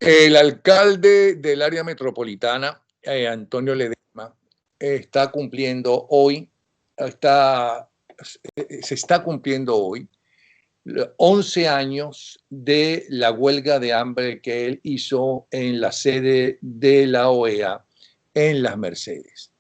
El alcalde del área metropolitana, Antonio Ledesma, está cumpliendo hoy, se está cumpliendo hoy 11 años de la huelga de hambre que él hizo en la sede de la OEA en Las Mercedes.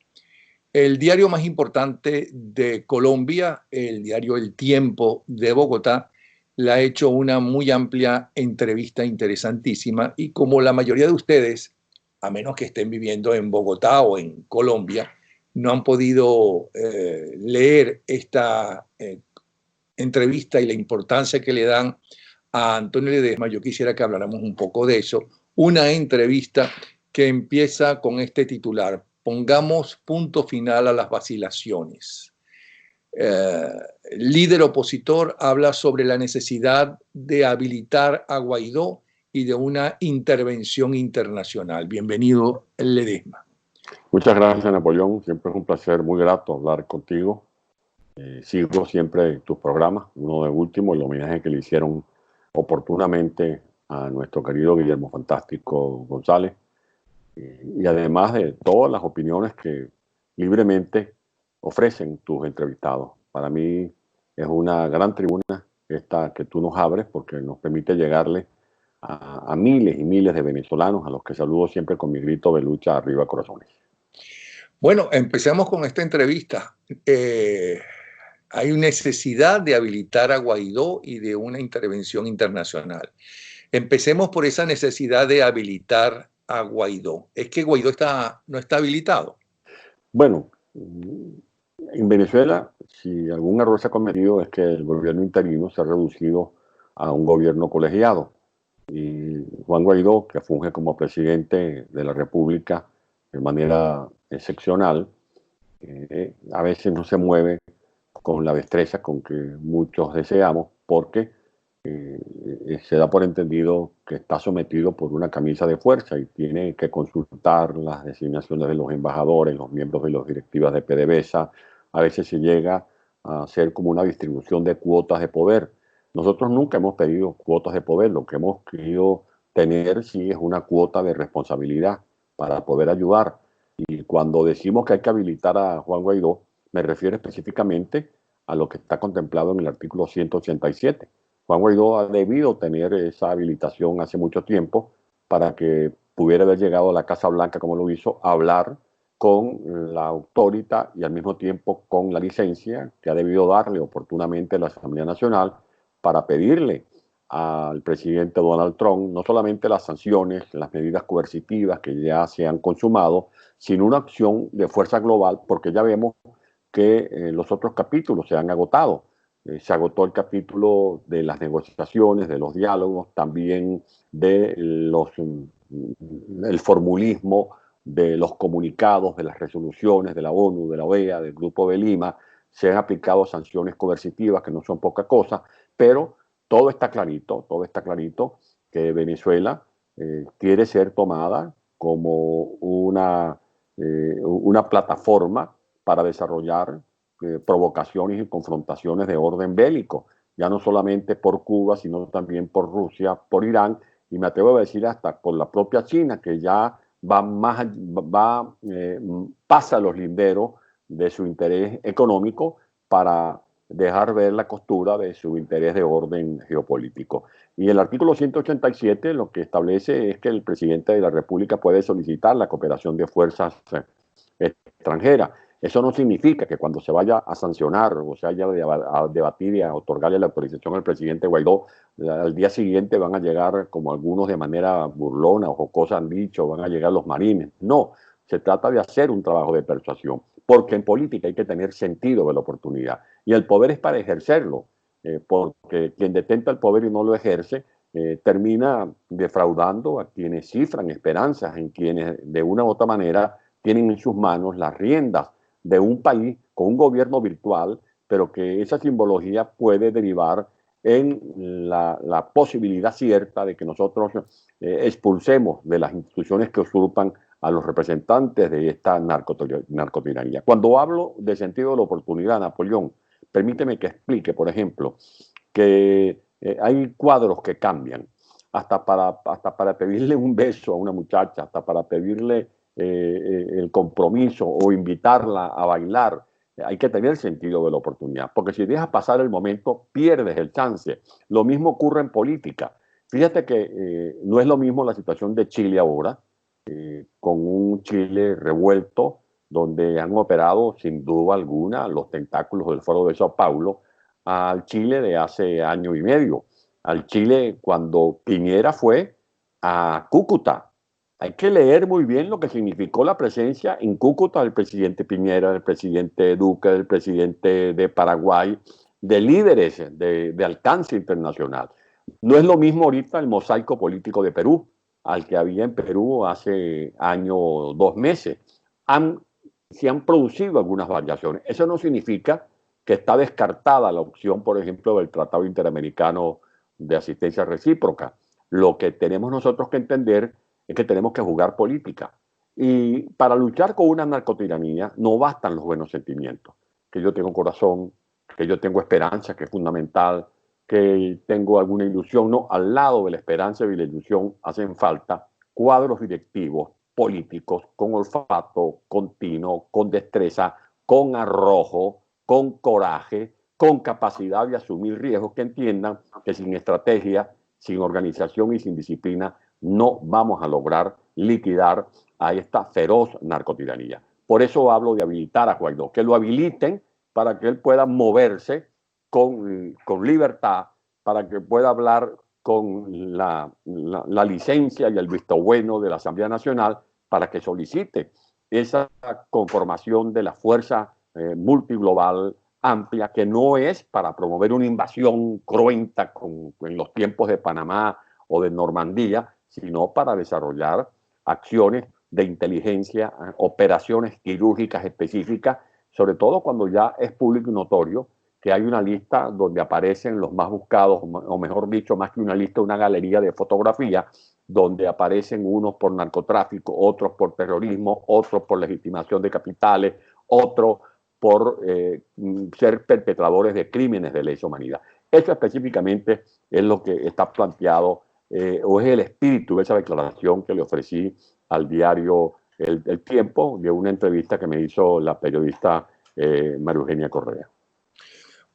El diario más importante de Colombia, el diario El Tiempo de Bogotá, le ha hecho una muy amplia entrevista interesantísima y como la mayoría de ustedes, a menos que estén viviendo en Bogotá o en Colombia, no han podido leer esta entrevista y la importancia que le dan a Antonio Ledesma, yo quisiera que habláramos un poco de eso. Una entrevista que empieza con este titular: pongamos punto final a las vacilaciones. Líder opositor habla sobre la necesidad de habilitar a Guaidó y de una intervención internacional. Bienvenido, Ledesma. Muchas gracias, Napoleón. Siempre es un placer muy grato hablar contigo. Sigo siempre tus programas, uno de último, el homenaje que le hicieron oportunamente a nuestro querido Guillermo Fantástico González, y además de todas las opiniones que libremente ofrecen tus entrevistados. Para mí es una gran tribuna esta que tú nos abres, porque nos permite llegarle a miles y miles de venezolanos, a los que saludo siempre con mi grito de lucha: arriba corazones. Bueno, empecemos con esta entrevista. Hay necesidad de habilitar a Guaidó y de una intervención internacional. Empecemos por esa necesidad de habilitar a Guaidó. ¿Es que Guaidó no está habilitado? Bueno, en Venezuela, si algún error se ha cometido, es que el gobierno interino se ha reducido a un gobierno colegiado. Y Juan Guaidó, que funge como presidente de la República de manera excepcional, a veces no se mueve con la destreza con que muchos deseamos, porque se da por entendido que está sometido por una camisa de fuerza y tiene que consultar las designaciones de los embajadores, los miembros de las directivas de PDVSA. A veces se llega a hacer como una distribución de cuotas de poder. Nosotros nunca hemos pedido cuotas de poder, lo que hemos querido tener sí es una cuota de responsabilidad para poder ayudar. Y cuando decimos que hay que habilitar a Juan Guaidó, me refiero específicamente a lo que está contemplado en el artículo 187. Juan Guaidó ha debido tener esa habilitación hace mucho tiempo para que pudiera haber llegado a la Casa Blanca, como lo hizo, a hablar con la autoridad y al mismo tiempo con la licencia que ha debido darle oportunamente la Asamblea Nacional para pedirle al presidente Donald Trump no solamente las sanciones, las medidas coercitivas que ya se han consumado, sino una acción de fuerza global, porque ya vemos que los otros capítulos se han agotado. Se agotó el capítulo de las negociaciones, de los diálogos, también de el formulismo de los comunicados, de las resoluciones de la ONU, de la OEA, del Grupo de Lima. Se han aplicado sanciones coercitivas que no son poca cosa, pero todo está clarito que Venezuela quiere ser tomada como una plataforma para desarrollar provocaciones y confrontaciones de orden bélico, ya no solamente por Cuba, sino también por Rusia, por Irán, y me atrevo a decir hasta por la propia China, que ya pasa los linderos de su interés económico para dejar ver la costura de su interés de orden geopolítico. Y el artículo 187 lo que establece es que el presidente de la República puede solicitar la cooperación de fuerzas extranjeras. Eso no significa que cuando se vaya a sancionar o se vaya a debatir y a otorgarle la autorización al presidente Guaidó, al día siguiente van a llegar, como algunos de manera burlona o jocosa han dicho, van a llegar los marines. No, se trata de hacer un trabajo de persuasión, porque en política hay que tener sentido de la oportunidad. Y el poder es para ejercerlo, porque quien detenta el poder y no lo ejerce, termina defraudando a quienes cifran esperanzas en quienes de una u otra manera tienen en sus manos las riendas de un país con un gobierno virtual, pero que esa simbología puede derivar en la posibilidad cierta de que nosotros expulsemos de las instituciones que usurpan a los representantes de esta narcotiranía. Cuando hablo de sentido de la oportunidad, Napoleón, permíteme que explique, por ejemplo, que hay cuadros que cambian. hasta para pedirle un beso a una muchacha, hasta para pedirle el compromiso o invitarla a bailar. Hay que tener sentido de la oportunidad, porque si dejas pasar el momento, pierdes el chance. Lo mismo ocurre en política. Fíjate que no es lo mismo la situación de Chile ahora, con un Chile revuelto, donde han operado sin duda alguna los tentáculos del Foro de Sao Paulo, al Chile de hace año y medio, al Chile cuando Piñera fue a Cúcuta. Hay que leer muy bien lo que significó la presencia en Cúcuta del presidente Piñera, del presidente Duque, del presidente de Paraguay, de líderes de alcance internacional. No es lo mismo ahorita el mosaico político de Perú al que había en Perú hace año o 2 meses. Se han producido algunas variaciones. Eso no significa que está descartada la opción, por ejemplo, del Tratado Interamericano de Asistencia Recíproca. Lo que tenemos nosotros que entender es que tenemos que jugar política. Y para luchar con una narcotiranía no bastan los buenos sentimientos. Que yo tengo corazón, que yo tengo esperanza, que es fundamental, que tengo alguna ilusión. No, al lado de la esperanza y la ilusión hacen falta cuadros directivos políticos con olfato, con tino, con destreza, con arrojo, con coraje, con capacidad de asumir riesgos, que entiendan que sin estrategia, sin organización y sin disciplina no vamos a lograr liquidar a esta feroz narcotiranía. Por eso hablo de habilitar a Guaidó, que lo habiliten para que él pueda moverse con libertad, para que pueda hablar con la licencia y el visto bueno de la Asamblea Nacional, para que solicite esa conformación de la fuerza multiglobal amplia, que no es para promover una invasión cruenta en los tiempos de Panamá o de Normandía, sino para desarrollar acciones de inteligencia, operaciones quirúrgicas específicas, sobre todo cuando ya es público y notorio que hay una lista donde aparecen los más buscados, o mejor dicho, más que una lista, una galería de fotografía, donde aparecen unos por narcotráfico, otros por terrorismo, otros por legitimación de capitales, otros por ser perpetradores de crímenes de lesa humanidad. Eso específicamente es lo que está planteado, o es el espíritu de esa declaración que le ofrecí al diario El Tiempo, de una entrevista que me hizo la periodista María Eugenia Correa.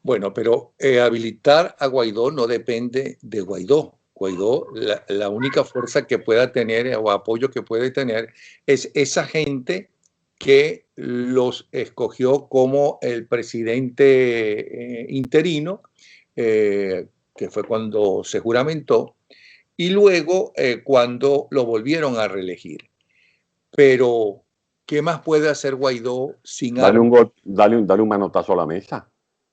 Bueno, pero habilitar a Guaidó no depende de Guaidó. Guaidó, la única fuerza que pueda tener o apoyo que puede tener es esa gente que los escogió como el presidente interino, que fue cuando se juramentó, y luego cuando lo volvieron a reelegir. Pero, ¿qué más puede hacer Guaidó sin armas? Dale un manotazo a la mesa,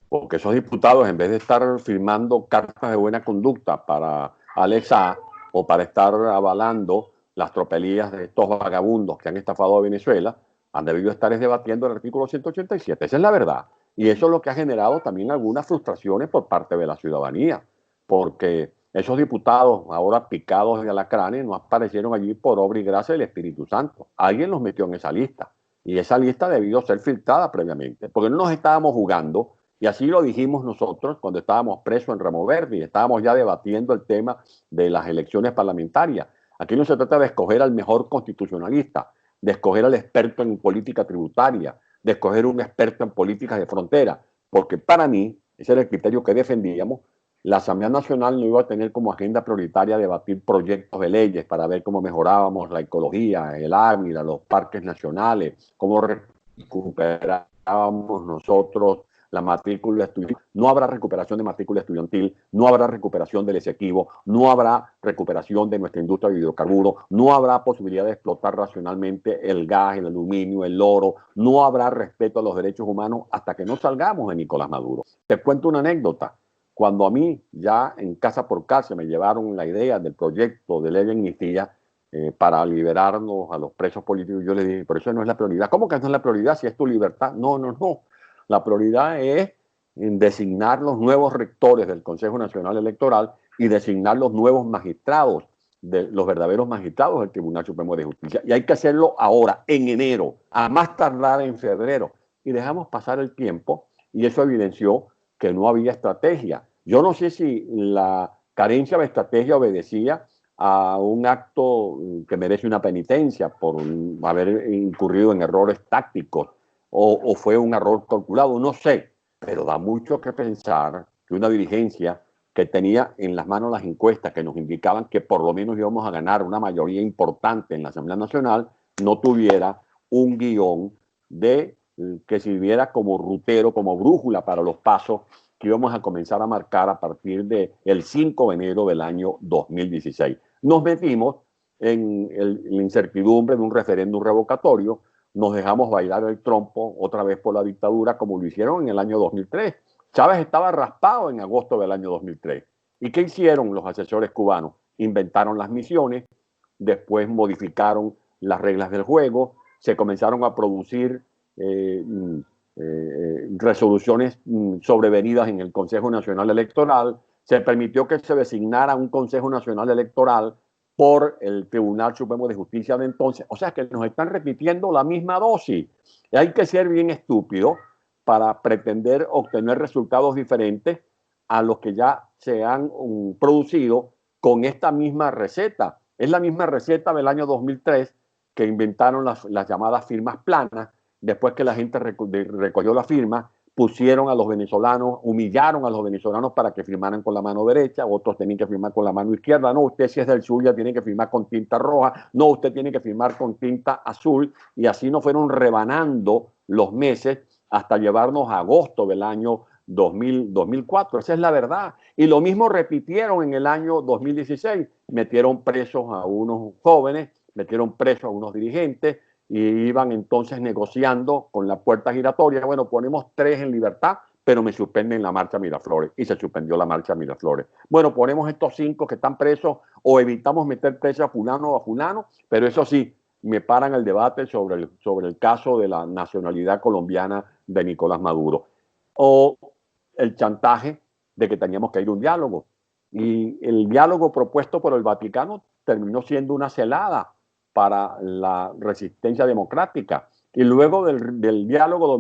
porque esos diputados, en vez de estar firmando cartas de buena conducta para Alexa o para estar avalando las tropelías de estos vagabundos que han estafado a Venezuela, han debido estar debatiendo el artículo 187. Esa es la verdad. Y eso es lo que ha generado también algunas frustraciones por parte de la ciudadanía, porque esos diputados, ahora picados de alacranes, no aparecieron allí por obra y gracia del Espíritu Santo. Alguien los metió en esa lista. Y esa lista debió ser filtrada previamente, porque no nos estábamos jugando, y así lo dijimos nosotros cuando estábamos presos en Ramo Verde y estábamos ya debatiendo el tema de las elecciones parlamentarias. Aquí no se trata de escoger al mejor constitucionalista, de escoger al experto en política tributaria, de escoger un experto en políticas de frontera, porque para mí, ese era el criterio que defendíamos, la Asamblea Nacional no iba a tener como agenda prioritaria debatir proyectos de leyes para ver cómo mejorábamos la ecología, el Ávila, los parques nacionales, cómo recuperábamos nosotros la matrícula estudiantil. No habrá recuperación de matrícula estudiantil, no habrá recuperación del Esequibo, no habrá recuperación de nuestra industria de hidrocarburos, no habrá posibilidad de explotar racionalmente el gas, el aluminio, el oro, no habrá respeto a los derechos humanos hasta que no salgamos de Nicolás Maduro. Te cuento una anécdota. Cuando a mí, ya en casa por casa, me llevaron la idea del proyecto de ley de amnistía para liberarnos a los presos políticos, yo les dije, pero eso no es la prioridad. ¿Cómo que no es la prioridad si es tu libertad? No, no, no. La prioridad es designar los nuevos rectores del Consejo Nacional Electoral y designar los nuevos magistrados, los verdaderos magistrados del Tribunal Supremo de Justicia. Y hay que hacerlo ahora, en enero, a más tardar en febrero. Y dejamos pasar el tiempo y eso evidenció que no había estrategia. Yo no sé si la carencia de estrategia obedecía a un acto que merece una penitencia por haber incurrido en errores tácticos o fue un error calculado, no sé, pero da mucho que pensar que una dirigencia que tenía en las manos las encuestas que nos indicaban que por lo menos íbamos a ganar una mayoría importante en la Asamblea Nacional, no tuviera un guión que sirviera como rutero, como brújula para los pasos que íbamos a comenzar a marcar a partir del 5 de enero del año 2016. Nos metimos en la incertidumbre de un referéndum revocatorio, nos dejamos bailar el trompo otra vez por la dictadura como lo hicieron en el año 2003. Chávez estaba raspado en agosto del año 2003. ¿Y qué hicieron los asesores cubanos? Inventaron las misiones, después modificaron las reglas del juego, se comenzaron a producir resoluciones sobrevenidas en el Consejo Nacional Electoral, se permitió que se designara un Consejo Nacional Electoral por el Tribunal Supremo de Justicia de entonces. O sea que nos están repitiendo la misma dosis. Y hay que ser bien estúpido para pretender obtener resultados diferentes a los que ya se han producido con esta misma receta. Es la misma receta del año 2003 que inventaron las llamadas firmas planas. Después que la gente recogió la firma, pusieron a los venezolanos, humillaron a los venezolanos para que firmaran con la mano derecha, otros tenían que firmar con la mano izquierda. No, usted si es del sur ya tiene que firmar con tinta roja, no, usted tiene que firmar con tinta azul, y así nos fueron rebanando los meses hasta llevarnos a agosto del año 2004. Esa es la verdad. Y lo mismo repitieron en el año 2016. Metieron presos a unos jóvenes, metieron presos a unos dirigentes, y iban entonces negociando con la puerta giratoria. Bueno, ponemos 3 en libertad, pero me suspenden la marcha Miraflores. Y se suspendió la marcha Miraflores. Bueno, ponemos estos 5 que están presos o evitamos meter preso a fulano o a fulano, pero eso sí, me paran el debate sobre el caso de la nacionalidad colombiana de Nicolás Maduro. O el chantaje de que teníamos que ir a un diálogo. Y el diálogo propuesto por el Vaticano terminó siendo una celada para la resistencia democrática. Y luego del diálogo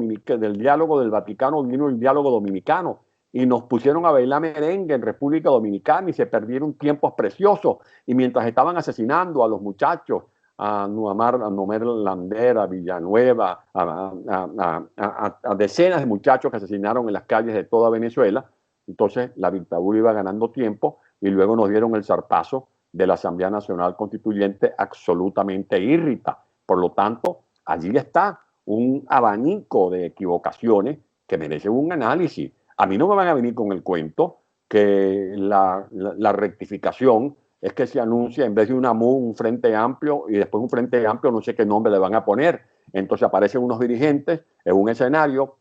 del Vaticano vino el diálogo dominicano y nos pusieron a bailar merengue en República Dominicana y se perdieron tiempos preciosos. Y mientras estaban asesinando a los muchachos, a Nomer Lander, a Villanueva, a decenas de muchachos que asesinaron en las calles de toda Venezuela, entonces la dictadura iba ganando tiempo y luego nos dieron el zarpazo de la Asamblea Nacional Constituyente absolutamente írrita. Por lo tanto, allí está un abanico de equivocaciones que merecen un análisis. A mí no me van a venir con el cuento que la rectificación es que se anuncia en vez de una MU un Frente Amplio y después un Frente Amplio no sé qué nombre le van a poner. Entonces aparecen unos dirigentes en un escenario,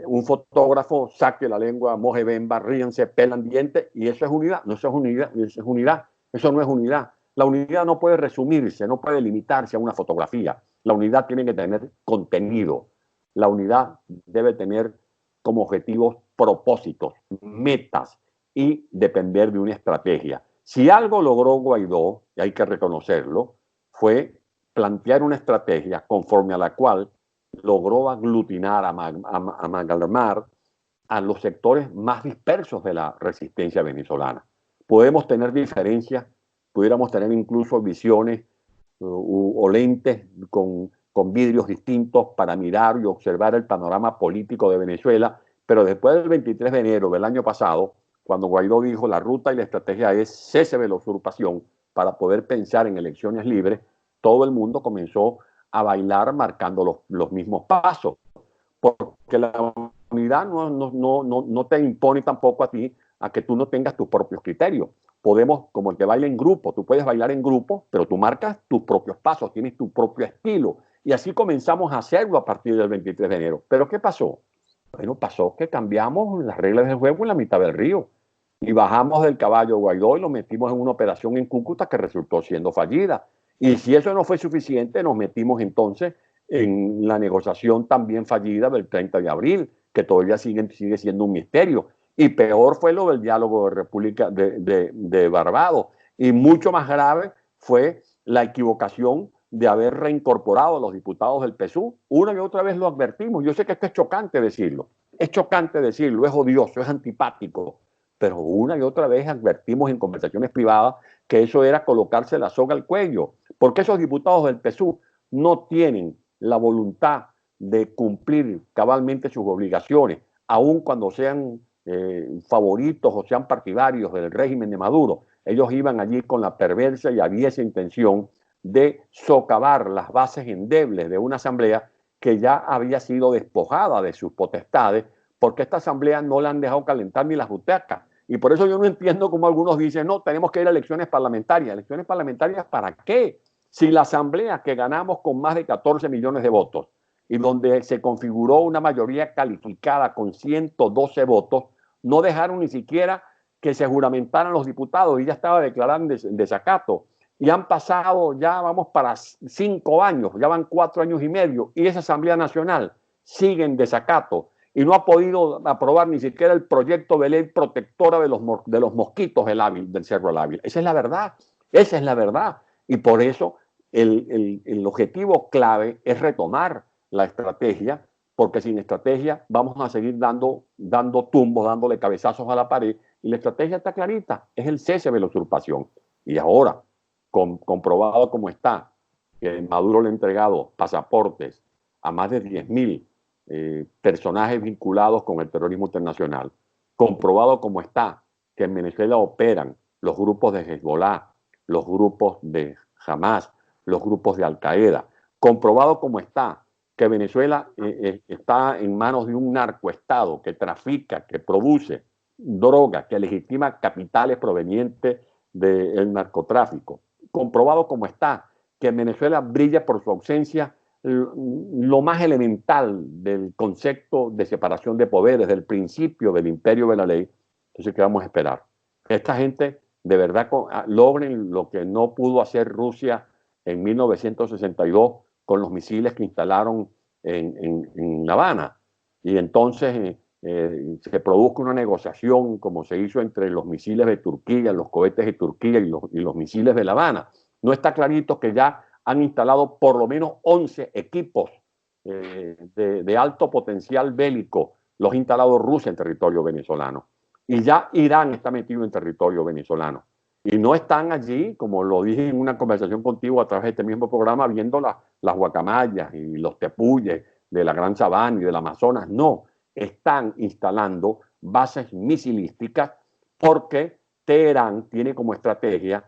un fotógrafo saque la lengua, moje bemba, ríense, pelan dientes, y eso es unidad. No, eso es unidad, eso es unidad. Eso no es unidad. La unidad no puede resumirse, no puede limitarse a una fotografía. La unidad tiene que tener contenido. La unidad debe tener como objetivos propósitos, metas y depender de una estrategia. Si algo logró Guaidó, y hay que reconocerlo, fue plantear una estrategia conforme a la cual logró aglutinar, amalgamar a los sectores más dispersos de la resistencia venezolana. Podemos tener diferencias, pudiéramos tener incluso visiones o lentes con vidrios distintos para mirar y observar el panorama político de Venezuela, pero después del 23 de enero del año pasado, cuando Guaidó dijo la ruta y la estrategia es cese de la usurpación para poder pensar en elecciones libres, todo el mundo comenzó a bailar marcando los mismos pasos, porque la unidad no te impone tampoco a ti a que tú no tengas tus propios criterios. Podemos, como el que baila en grupo, tú puedes bailar en grupo, pero tú marcas tus propios pasos, tienes tu propio estilo. Y así comenzamos a hacerlo a partir del 23 de enero. ¿Pero qué pasó? Bueno, pasó que cambiamos las reglas del juego en la mitad del río y bajamos del caballo Guaidó y lo metimos en una operación en Cúcuta que resultó siendo fallida. Y si eso no fue suficiente, nos metimos entonces en la negociación también fallida del 30 de abril, que todavía sigue siendo un misterio. Y peor fue lo del diálogo de República de Barbados. Y mucho más grave fue la equivocación de haber reincorporado a los diputados del PSUV. Una y otra vez lo advertimos. Yo sé que esto es chocante decirlo. Es chocante decirlo, es odioso, es antipático. Pero una y otra vez advertimos en conversaciones privadas que eso era colocarse la soga al cuello, porque esos diputados del PSUV no tienen la voluntad de cumplir cabalmente sus obligaciones, aun cuando sean favoritos o sean partidarios del régimen de Maduro. Ellos iban allí con la perversa y aviesa intención de socavar las bases endebles de una asamblea que ya había sido despojada de sus potestades, porque esta asamblea no la han dejado calentar ni las butacas. Y por eso yo no entiendo cómo algunos dicen, no, tenemos que ir a elecciones parlamentarias. ¿Elecciones parlamentarias para qué? Si la asamblea que ganamos con más de 14 millones de votos y donde se configuró una mayoría calificada con 112 votos, no dejaron ni siquiera que se juramentaran los diputados y ya estaba declarado en desacato. Y han pasado, ya vamos para 5 años, ya van 4 años y medio, y esa Asamblea Nacional sigue en desacato y no ha podido aprobar ni siquiera el proyecto de ley protectora de los mosquitos del Cerro El Ávila. Esa es la verdad, esa es la verdad. Y por eso el objetivo clave es retomar la estrategia, porque sin estrategia vamos a seguir dando tumbos, dándole cabezazos a la pared, y la estrategia está clarita, es el cese de la usurpación. Y ahora, comprobado como está, que Maduro le ha entregado pasaportes a más de 10.000 personajes vinculados con el terrorismo internacional, comprobado como está que en Venezuela operan los grupos de Hezbollah, los grupos de Hamas, los grupos de Al Qaeda, comprobado como está que Venezuela está en manos de un narcoestado que trafica, que produce droga, que legitima capitales provenientes del narcotráfico, comprobado como está que en Venezuela brilla por su ausencia lo más elemental del concepto de separación de poderes, del principio del imperio de la ley. Entonces, ¿qué vamos a esperar? Esta gente de verdad logren lo que no pudo hacer Rusia en 1962 con los misiles que instalaron en La Habana. Y entonces se produjo una negociación como se hizo entre los misiles de Turquía, los cohetes de Turquía y los misiles de La Habana. No está clarito que ya han instalado por lo menos 11 equipos de alto potencial bélico, los ha instalado Rusia en territorio venezolano. Y ya Irán está metido en territorio venezolano. Y no están allí, como lo dije en una conversación contigo a través de este mismo programa, viendo las guacamayas y los tepuyes de la Gran Sabana y del Amazonas. No, están instalando bases misilísticas porque Teherán tiene como estrategia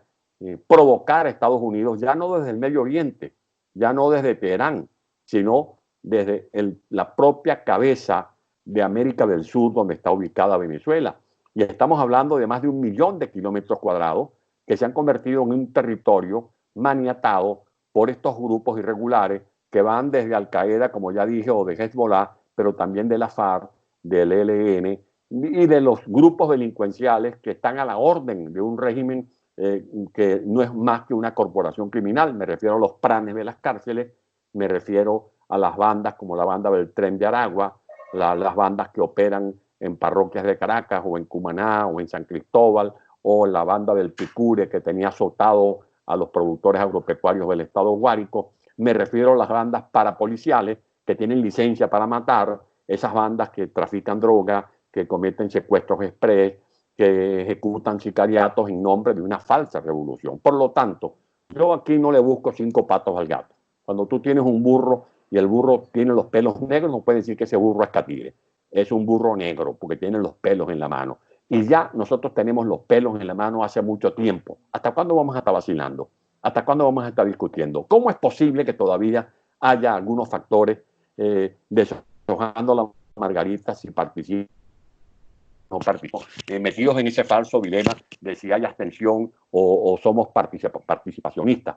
provocar a Estados Unidos, ya no desde el Medio Oriente, ya no desde Teherán, sino desde la propia cabeza de América del Sur, donde está ubicada Venezuela. Y estamos hablando de más de 1 millón de kilómetros cuadrados que se han convertido en un territorio maniatado por estos grupos irregulares que van desde Al Qaeda, como ya dije, o de Hezbollah, pero también de la FARC, del ELN y de los grupos delincuenciales que están a la orden de un régimen que no es más que una corporación criminal. Me refiero a los pranes de las cárceles, me refiero a las bandas como la banda del Tren de Aragua, las bandas que operan en parroquias de Caracas o en Cumaná o en San Cristóbal, o la banda del Picure que tenía azotado a los productores agropecuarios del estado Guárico. Me refiero a las bandas parapoliciales que tienen licencia para matar, esas bandas que trafican droga, que cometen secuestros express, que ejecutan sicariatos en nombre de una falsa revolución. Por lo tanto, yo aquí no le busco 5 patos al gato. Cuando tú tienes un burro y el burro tiene los pelos negros, no puede decir que ese burro es catire. Es un burro negro porque tiene los pelos en la mano. Y ya nosotros tenemos los pelos en la mano hace mucho tiempo. ¿Hasta cuándo vamos a estar vacilando? ¿Hasta cuándo vamos a estar discutiendo? ¿Cómo es posible que todavía haya algunos factores deshojando la margarita si participan? Metidos en ese falso dilema de si hay abstención o somos participacionistas.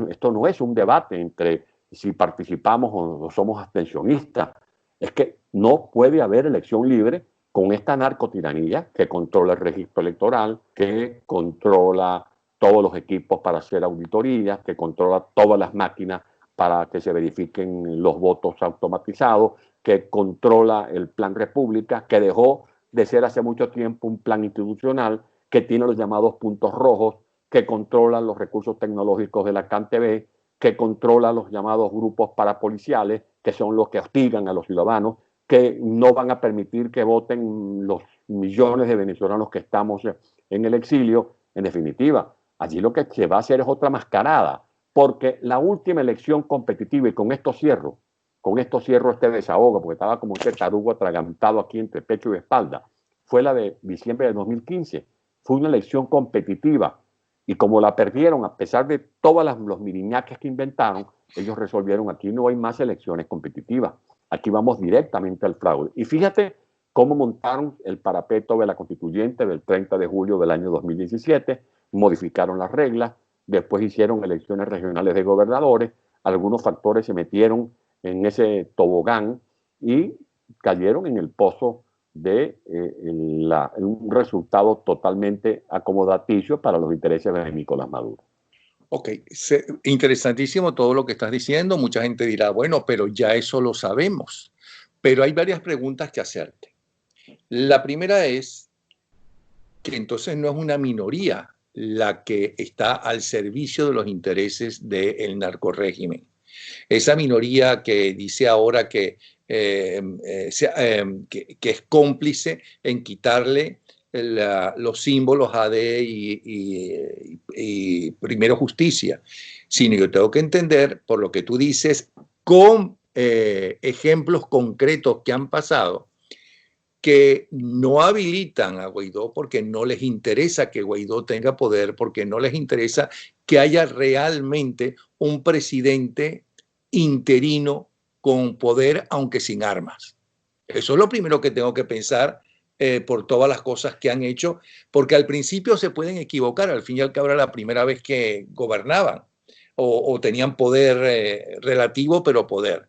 Esto no es un debate entre si participamos o somos abstencionistas. Es que no puede haber elección libre con esta narcotiranía que controla el registro electoral, que controla todos los equipos para hacer auditorías, que controla todas las máquinas para que se verifiquen los votos automatizados, que controla el Plan República, que dejó de ser hace mucho tiempo un plan institucional, que tiene los llamados puntos rojos, que controla los recursos tecnológicos de la CanTV, que controla los llamados grupos parapoliciales, que son los que hostigan a los ciudadanos, que no van a permitir que voten los millones de venezolanos que estamos en el exilio. En definitiva, Allí lo que se va a hacer es otra mascarada, porque la última elección competitiva, y con esto cierro este desahogo, porque estaba como este tarugo atragantado aquí entre pecho y espalda, fue la de diciembre de 2015. Fue una elección competitiva, y como la perdieron, a pesar de todos los miriñaques que inventaron, ellos resolvieron: aquí no hay más elecciones competitivas, aquí vamos directamente al fraude. Y fíjate cómo montaron el parapeto de la constituyente del 30 de julio del año 2017, modificaron las reglas, después hicieron elecciones regionales de gobernadores, algunos factores se metieron en ese tobogán y cayeron en el pozo de un resultado totalmente acomodaticio para los intereses de Nicolás Maduro. Ok, interesantísimo todo lo que estás diciendo. Mucha gente dirá, bueno, pero ya eso lo sabemos. Pero hay varias preguntas que hacerte. La primera es que entonces no es una minoría la que está al servicio de los intereses del narcorrégimen. Esa minoría que dice ahora que es cómplice en quitarle los símbolos AD y primero justicia, sino yo tengo que entender, por lo que tú dices, con ejemplos concretos que han pasado, que no habilitan a Guaidó porque no les interesa que Guaidó tenga poder, porque no les interesa que haya realmente un presidente interino con poder, aunque sin armas. Eso es lo primero que tengo que pensar por todas las cosas que han hecho, porque al principio se pueden equivocar, al fin y al cabo era la primera vez que gobernaban o tenían poder relativo, pero poder.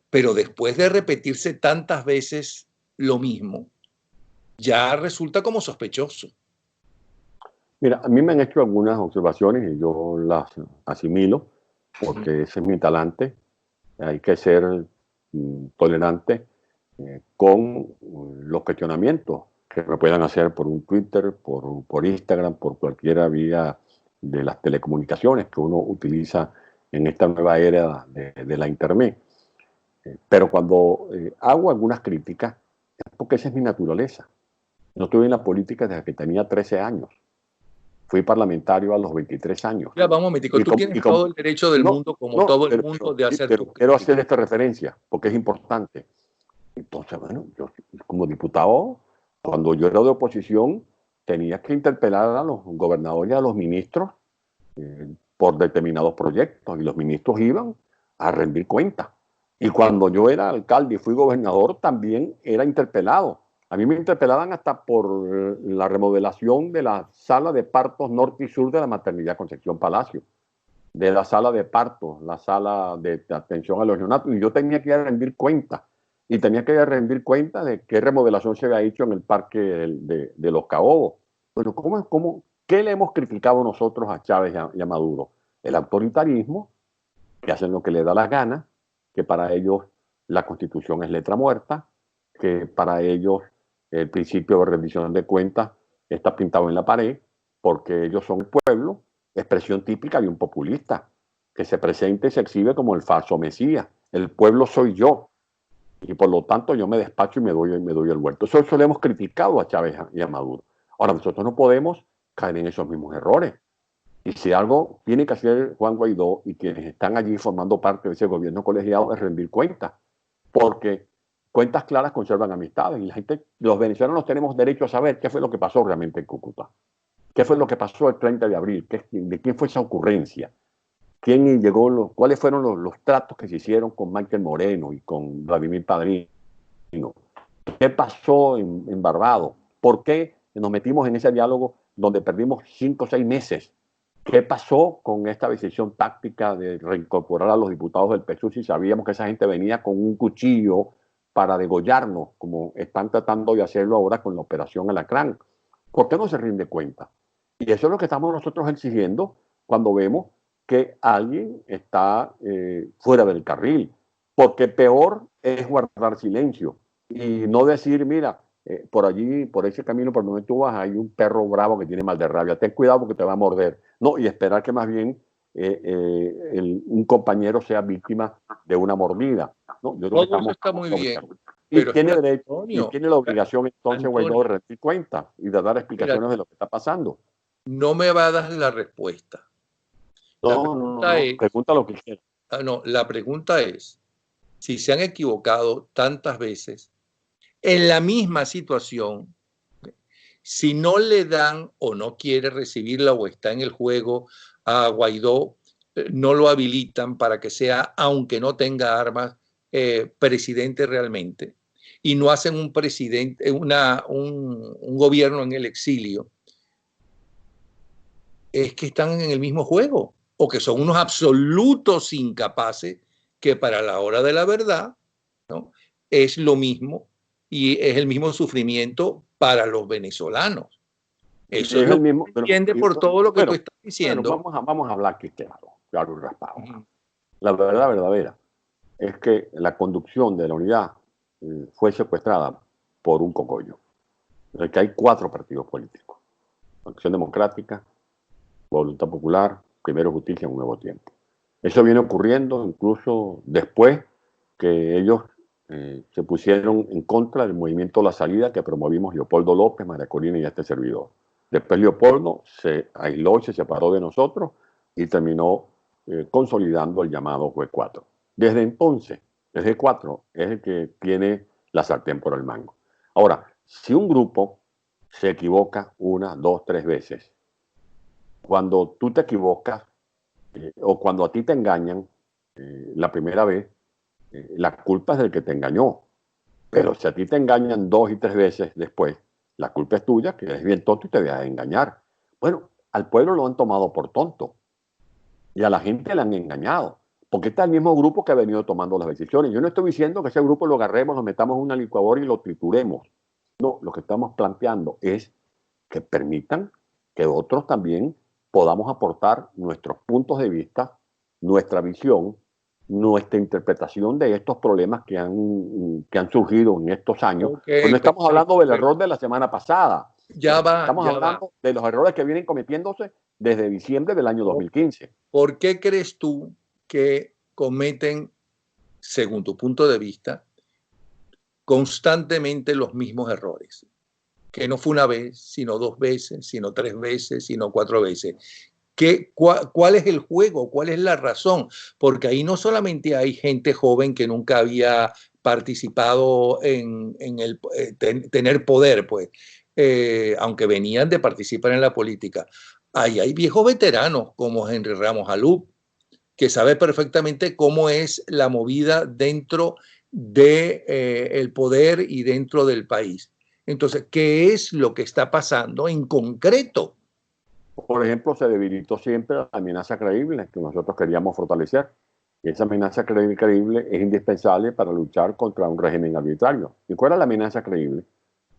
Pero después de repetirse tantas veces lo mismo, ya resulta como sospechoso. Mira, a mí me han hecho algunas observaciones y yo las asimilo, porque ese es mi talante. Hay que ser tolerante con los cuestionamientos que me puedan hacer por un Twitter, por Instagram, por cualquiera vía de las telecomunicaciones que uno utiliza en esta nueva era de la Internet. Pero cuando hago algunas críticas, es porque esa es mi naturaleza. No estuve en la política desde que tenía 13 años. Fui parlamentario a los 23 años. Ya, vamos, Mítico, tú tienes todo el derecho del mundo, como todo el mundo, de hacer pero quiero hacer esta referencia, porque es importante. Entonces, bueno, yo como diputado, cuando yo era de oposición, tenía que interpelar a los gobernadores y a los ministros por determinados proyectos, y los ministros iban a rendir cuentas. Y cuando yo era alcalde y fui gobernador, también era interpelado. A mí me interpelaban hasta por la remodelación de la sala de partos norte y sur de la maternidad Concepción Palacio, de la sala de partos, la sala de atención a los neonatos, y yo tenía que ir a rendir cuentas. Y tenía que ir a rendir cuentas de qué remodelación se había hecho en el parque de Los Caobos. Pero ¿qué le hemos criticado nosotros a Chávez y a Maduro? El autoritarismo, que hacen lo que les da la gana, que para ellos la Constitución es letra muerta, que para ellos el principio de rendición de cuentas está pintado en la pared, porque ellos son el pueblo, expresión típica de un populista, que se presenta y se exhibe como el falso Mesías. El pueblo soy yo, y por lo tanto yo me despacho y me doy el vuelto. Eso le hemos criticado a Chávez y a Maduro. Ahora, nosotros no podemos caer en esos mismos errores. Y si algo tiene que hacer Juan Guaidó y quienes están allí formando parte de ese gobierno colegiado es rendir cuentas, porque cuentas claras conservan amistades, y la gente, los venezolanos tenemos derecho a saber qué fue lo que pasó realmente en Cúcuta, qué fue lo que pasó el 30 de abril, de quién fue esa ocurrencia, quién llegó, cuáles fueron los tratos que se hicieron con Michael Moreno y con Vladimir Padrino, qué pasó en Barbados, por qué nos metimos en ese diálogo donde perdimos 5 o 6 meses. ¿Qué pasó con esta decisión táctica de reincorporar a los diputados del PSUV si sabíamos que esa gente venía con un cuchillo para degollarnos, como están tratando de hacerlo ahora con la operación Alacrán? ¿Por qué no se rinde cuenta? Y eso es lo que estamos nosotros exigiendo cuando vemos que alguien está fuera del carril, porque peor es guardar silencio y no decir, mira, por allí, por ese camino por donde tú vas, hay un perro bravo que tiene mal de rabia, ten cuidado porque te va a morder. No, y esperar que más bien un compañero sea víctima de una mordida. ¿No? Todo eso está muy bien. Y tiene derecho, y tiene la obligación entonces Guaidó de rendir cuentas y de dar explicaciones de lo que está pasando. no me va a dar la respuesta. No, pregunta lo que quieras. No, la pregunta es, si se han equivocado tantas veces en la misma situación, si no le dan o no quiere recibirla o está en el juego a Guaidó, no lo habilitan para que sea, aunque no tenga armas, presidente realmente, y no hacen un presidente, un gobierno en el exilio, es que están en el mismo juego o que son unos absolutos incapaces que para la hora de la verdad, ¿no?, es lo mismo y es el mismo sufrimiento para los venezolanos. Eso es lo que se entiende por todo lo que tú estás diciendo. Bueno, vamos a hablar aquí claro y raspado. La verdad verdadera es que la conducción de la unidad fue secuestrada por un cogollo. En el que hay 4 partidos políticos: Acción Democrática, Voluntad Popular, Primero Justicia, Un Nuevo Tiempo. Eso viene ocurriendo incluso después que ellos se pusieron en contra del movimiento La Salida que promovimos Leopoldo López, María Corina y este servidor. Después Leopoldo se aisló y se separó de nosotros y terminó consolidando el llamado Juez 4. Desde entonces, desde 4 es el que tiene la sartén por el mango. Ahora, si un grupo se equivoca 1, 2, 3 veces, cuando tú te equivocas o cuando a ti te engañan la primera vez, la culpa es del que te engañó. Pero si a ti te engañan 2 y 3 veces después, la culpa es tuya, que eres bien tonto y te dejas de engañar. Bueno, al pueblo lo han tomado por tonto y a la gente le han engañado, porque está el mismo grupo que ha venido tomando las decisiones. Yo no estoy diciendo que ese grupo lo agarremos, lo metamos en una licuadora y lo trituremos. No, lo que estamos planteando es que permitan que otros también podamos aportar nuestros puntos de vista, nuestra visión, nuestra interpretación de estos problemas que han surgido en estos años. Pues no estamos hablando del error de la semana pasada. Estamos hablando de los errores que vienen cometiéndose desde diciembre del año 2015. ¿Por qué crees tú que cometen, según tu punto de vista, constantemente los mismos errores? Que no fue una vez, sino 2 veces, sino 3 veces, sino 4 veces. ¿Cuál es el juego? ¿Cuál es la razón? Porque ahí no solamente hay gente joven que nunca había participado en el tener poder, pues, aunque venían de participar en la política. Ahí hay viejos veteranos como Henry Ramos Alup, que sabe perfectamente cómo es la movida dentro del poder y dentro del país. Entonces, ¿qué es lo que está pasando en concreto? Por ejemplo, se debilitó siempre la amenaza creíble que nosotros queríamos fortalecer. Y esa amenaza creíble es indispensable para luchar contra un régimen arbitrario. ¿Y cuál es la amenaza creíble?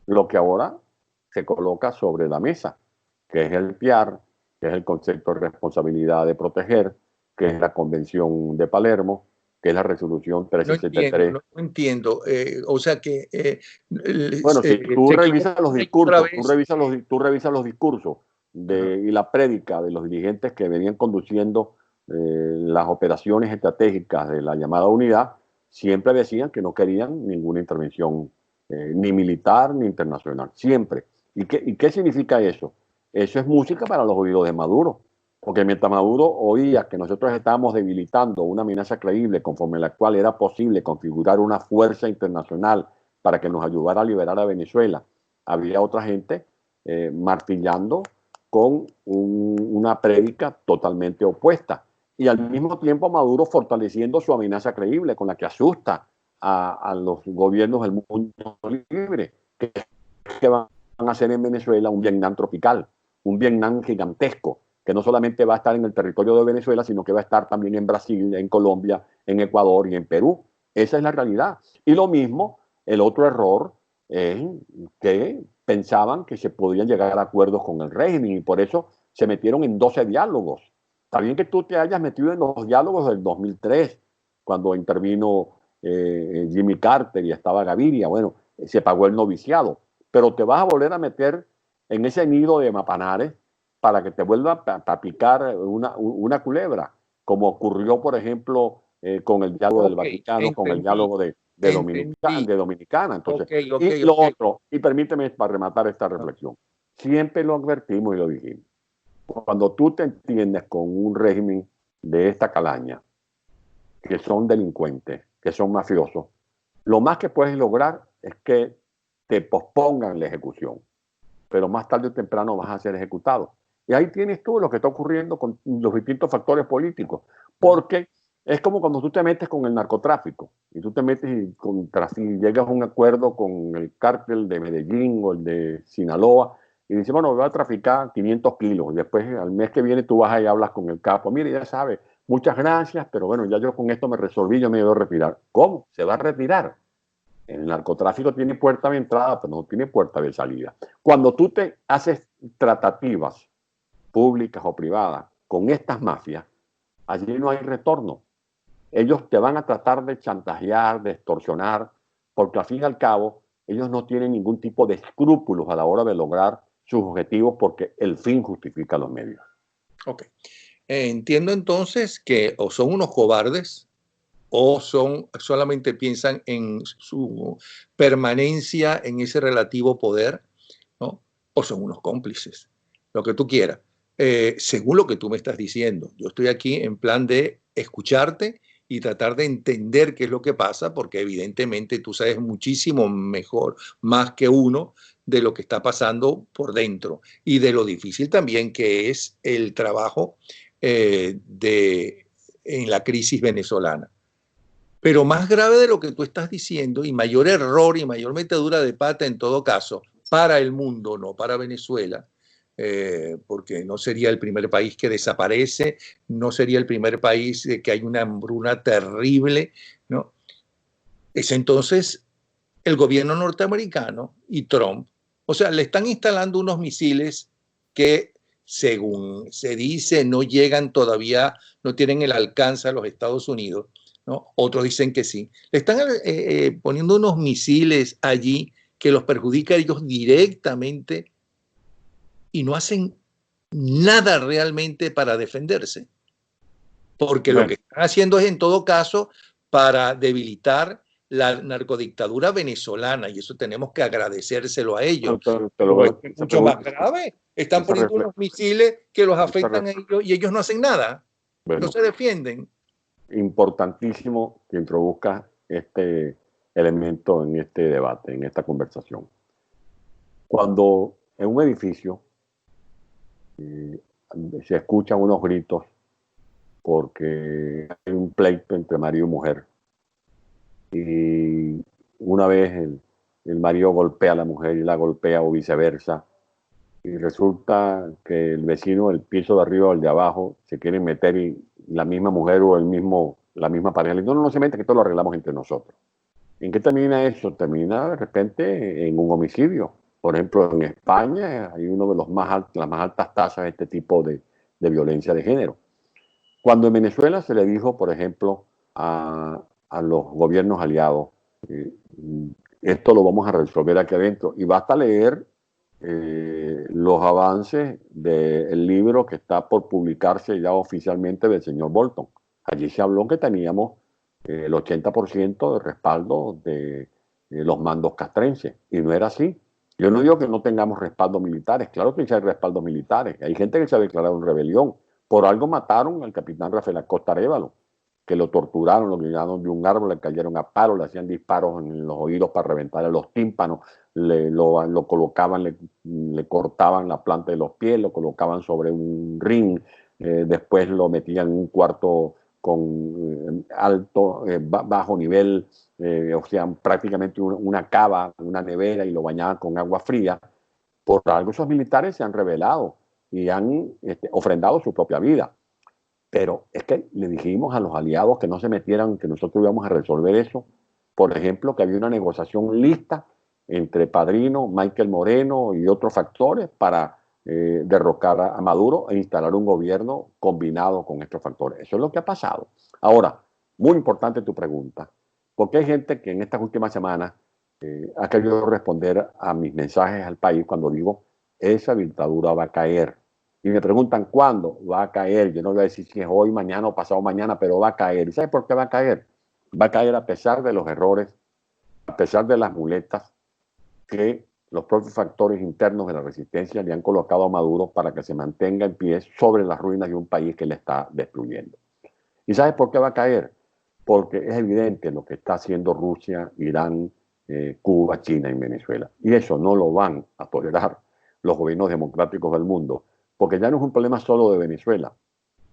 Lo que ahora se coloca sobre la mesa, que es el PIAR, que es el concepto de responsabilidad de proteger, que es la Convención de Palermo, que es la resolución 363. No entiendo. O sea que... bueno, si tú revisas los discursos, tú revisas los discursos y la prédica de los dirigentes que venían conduciendo las operaciones estratégicas de la llamada unidad, siempre decían que no querían ninguna intervención ni militar ni internacional, siempre. ¿Y qué significa eso? Eso es música para los oídos de Maduro, porque mientras Maduro oía que nosotros estábamos debilitando una amenaza creíble conforme la cual era posible configurar una fuerza internacional para que nos ayudara a liberar a Venezuela, había otra gente martillando con una prédica totalmente opuesta. Y al mismo tiempo Maduro fortaleciendo su amenaza creíble con la que asusta a los gobiernos del mundo libre, que van a hacer en Venezuela un Vietnam tropical, un Vietnam gigantesco, que no solamente va a estar en el territorio de Venezuela, sino que va a estar también en Brasil, en Colombia, en Ecuador y en Perú. Esa es la realidad. Y lo mismo, el otro error es que pensaban que se podían llegar a acuerdos con el régimen y por eso se metieron en 12 diálogos. Está bien que tú te hayas metido en los diálogos del 2003, cuando intervino Jimmy Carter y estaba Gaviria. Bueno, se pagó el noviciado, pero te vas a volver a meter en ese nido de mapanares para que te vuelva a picar una culebra, como ocurrió, por ejemplo, con el diálogo del Vaticano, con el diálogo de Dominicana. Entonces, y lo otro, y permíteme para rematar esta reflexión, siempre lo advertimos y lo dijimos, Cuando tú te entiendes con un régimen de esta calaña, que son delincuentes, que son mafiosos, lo más que puedes lograr es que te pospongan la ejecución, pero más tarde o temprano vas a ser ejecutado. Y ahí tienes tú lo que está ocurriendo con los distintos factores políticos, porque es como cuando tú te metes con el narcotráfico y tú te metes y llegas a un acuerdo con el cártel de Medellín o el de Sinaloa y dices, bueno, voy a traficar 500 kilos. Después, al mes que viene, tú vas ahí y hablas con el capo. Mire, ya sabes, muchas gracias, pero bueno, ya yo con esto me resolví, yo me voy a retirar. ¿Cómo? ¿Se va a retirar? El narcotráfico tiene puerta de entrada, pero no tiene puerta de salida. Cuando tú te haces tratativas públicas o privadas con estas mafias, allí no hay retorno. Ellos te van a tratar de chantajear, de extorsionar, porque al fin y al cabo ellos no tienen ningún tipo de escrúpulos a la hora de lograr sus objetivos porque el fin justifica los medios. Ok. Entiendo entonces que o son unos cobardes o solamente piensan en su permanencia en ese relativo poder, ¿no? O son unos cómplices, lo que tú quieras. Según lo que tú me estás diciendo, yo estoy aquí en plan de escucharte y tratar de entender qué es lo que pasa, porque evidentemente tú sabes muchísimo mejor, más que uno, de lo que está pasando por dentro y de lo difícil también que es el trabajo en la crisis venezolana. Pero más grave de lo que tú estás diciendo y mayor error y mayor metedura de pata en todo caso para el mundo, no para Venezuela, porque no sería el primer país que desaparece, no sería el primer país que hay una hambruna terrible, ¿no? Es entonces el gobierno norteamericano y Trump, o sea, le están instalando unos misiles que, según se dice, no llegan todavía, no tienen el alcance a los Estados Unidos, ¿no? Otros dicen que sí. Le están poniendo unos misiles allí que los perjudica a ellos directamente y no hacen nada realmente para defenderse, porque lo que están haciendo es en todo caso para debilitar la narcodictadura venezolana y eso tenemos que agradecérselo a ellos. Pero lo que es mucho más grave, están poniendo unos misiles que los afectan a ellos y ellos no hacen nada, no se defienden. Importantísimo que introduzca este elemento en este debate, en esta conversación. Cuando en un edificio se escuchan unos gritos porque hay un pleito entre marido y mujer y una vez el marido golpea a la mujer y la golpea o viceversa y resulta que el vecino del piso de arriba o el de abajo se quieren meter y la misma mujer o la misma pareja le dice, no se mete, que todo lo arreglamos entre nosotros. ¿En qué termina eso? Termina de repente en un homicidio. Por ejemplo, en España hay uno de las más altas tasas de este tipo de violencia de género. Cuando en Venezuela se le dijo, por ejemplo, a los gobiernos aliados, esto lo vamos a resolver aquí adentro, y basta leer los avances del libro que está por publicarse ya oficialmente del señor Bolton. Allí se habló que teníamos el 80% de respaldo de los mandos castrenses, y no era así. Yo no digo que no tengamos respaldos militares, claro que hay respaldos militares, hay gente que se ha declarado en rebelión. Por algo mataron al capitán Rafael Acosta Arévalo, que lo torturaron, lo guiaron de un árbol, le cayeron a palos, le hacían disparos en los oídos para reventarle los tímpanos, lo colocaban, le cortaban la planta de los pies, lo colocaban sobre un ring, después lo metían en un cuarto con bajo nivel, o sea, prácticamente una cava, una nevera, y lo bañaban con agua fría. Por algo esos militares se han rebelado y han ofrendado su propia vida. Pero es que le dijimos a los aliados que no se metieran, que nosotros íbamos a resolver eso. Por ejemplo, que había una negociación lista entre Padrino, Michael Moreno y otros factores para derrocar a Maduro e instalar un gobierno combinado con estos factores. Eso es lo que ha pasado. Ahora, muy importante tu pregunta, porque hay gente que en estas últimas semanas ha querido responder a mis mensajes al país cuando digo, esa dictadura va a caer. Y me preguntan cuándo va a caer. Yo no voy a decir si es hoy, mañana o pasado mañana, pero va a caer. ¿Y sabe por qué va a caer? Va a caer a pesar de los errores, a pesar de las muletas que los propios factores internos de la resistencia le han colocado a Maduro para que se mantenga en pie sobre las ruinas de un país que le está destruyendo. ¿Y sabes por qué va a caer? Porque es evidente lo que está haciendo Rusia, Irán, Cuba, China y Venezuela. Y eso no lo van a tolerar los gobiernos democráticos del mundo, porque ya no es un problema solo de Venezuela.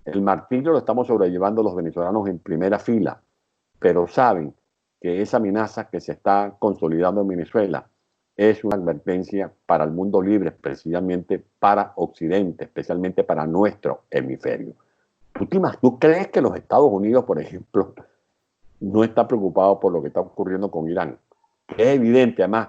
El martirio lo estamos sobrellevando los venezolanos en primera fila, pero saben que esa amenaza que se está consolidando en Venezuela es una advertencia para el mundo libre, especialmente para Occidente, especialmente para nuestro hemisferio. ¿Tú crees que los Estados Unidos, por ejemplo, no está preocupado por lo que está ocurriendo con Irán? Es evidente, además,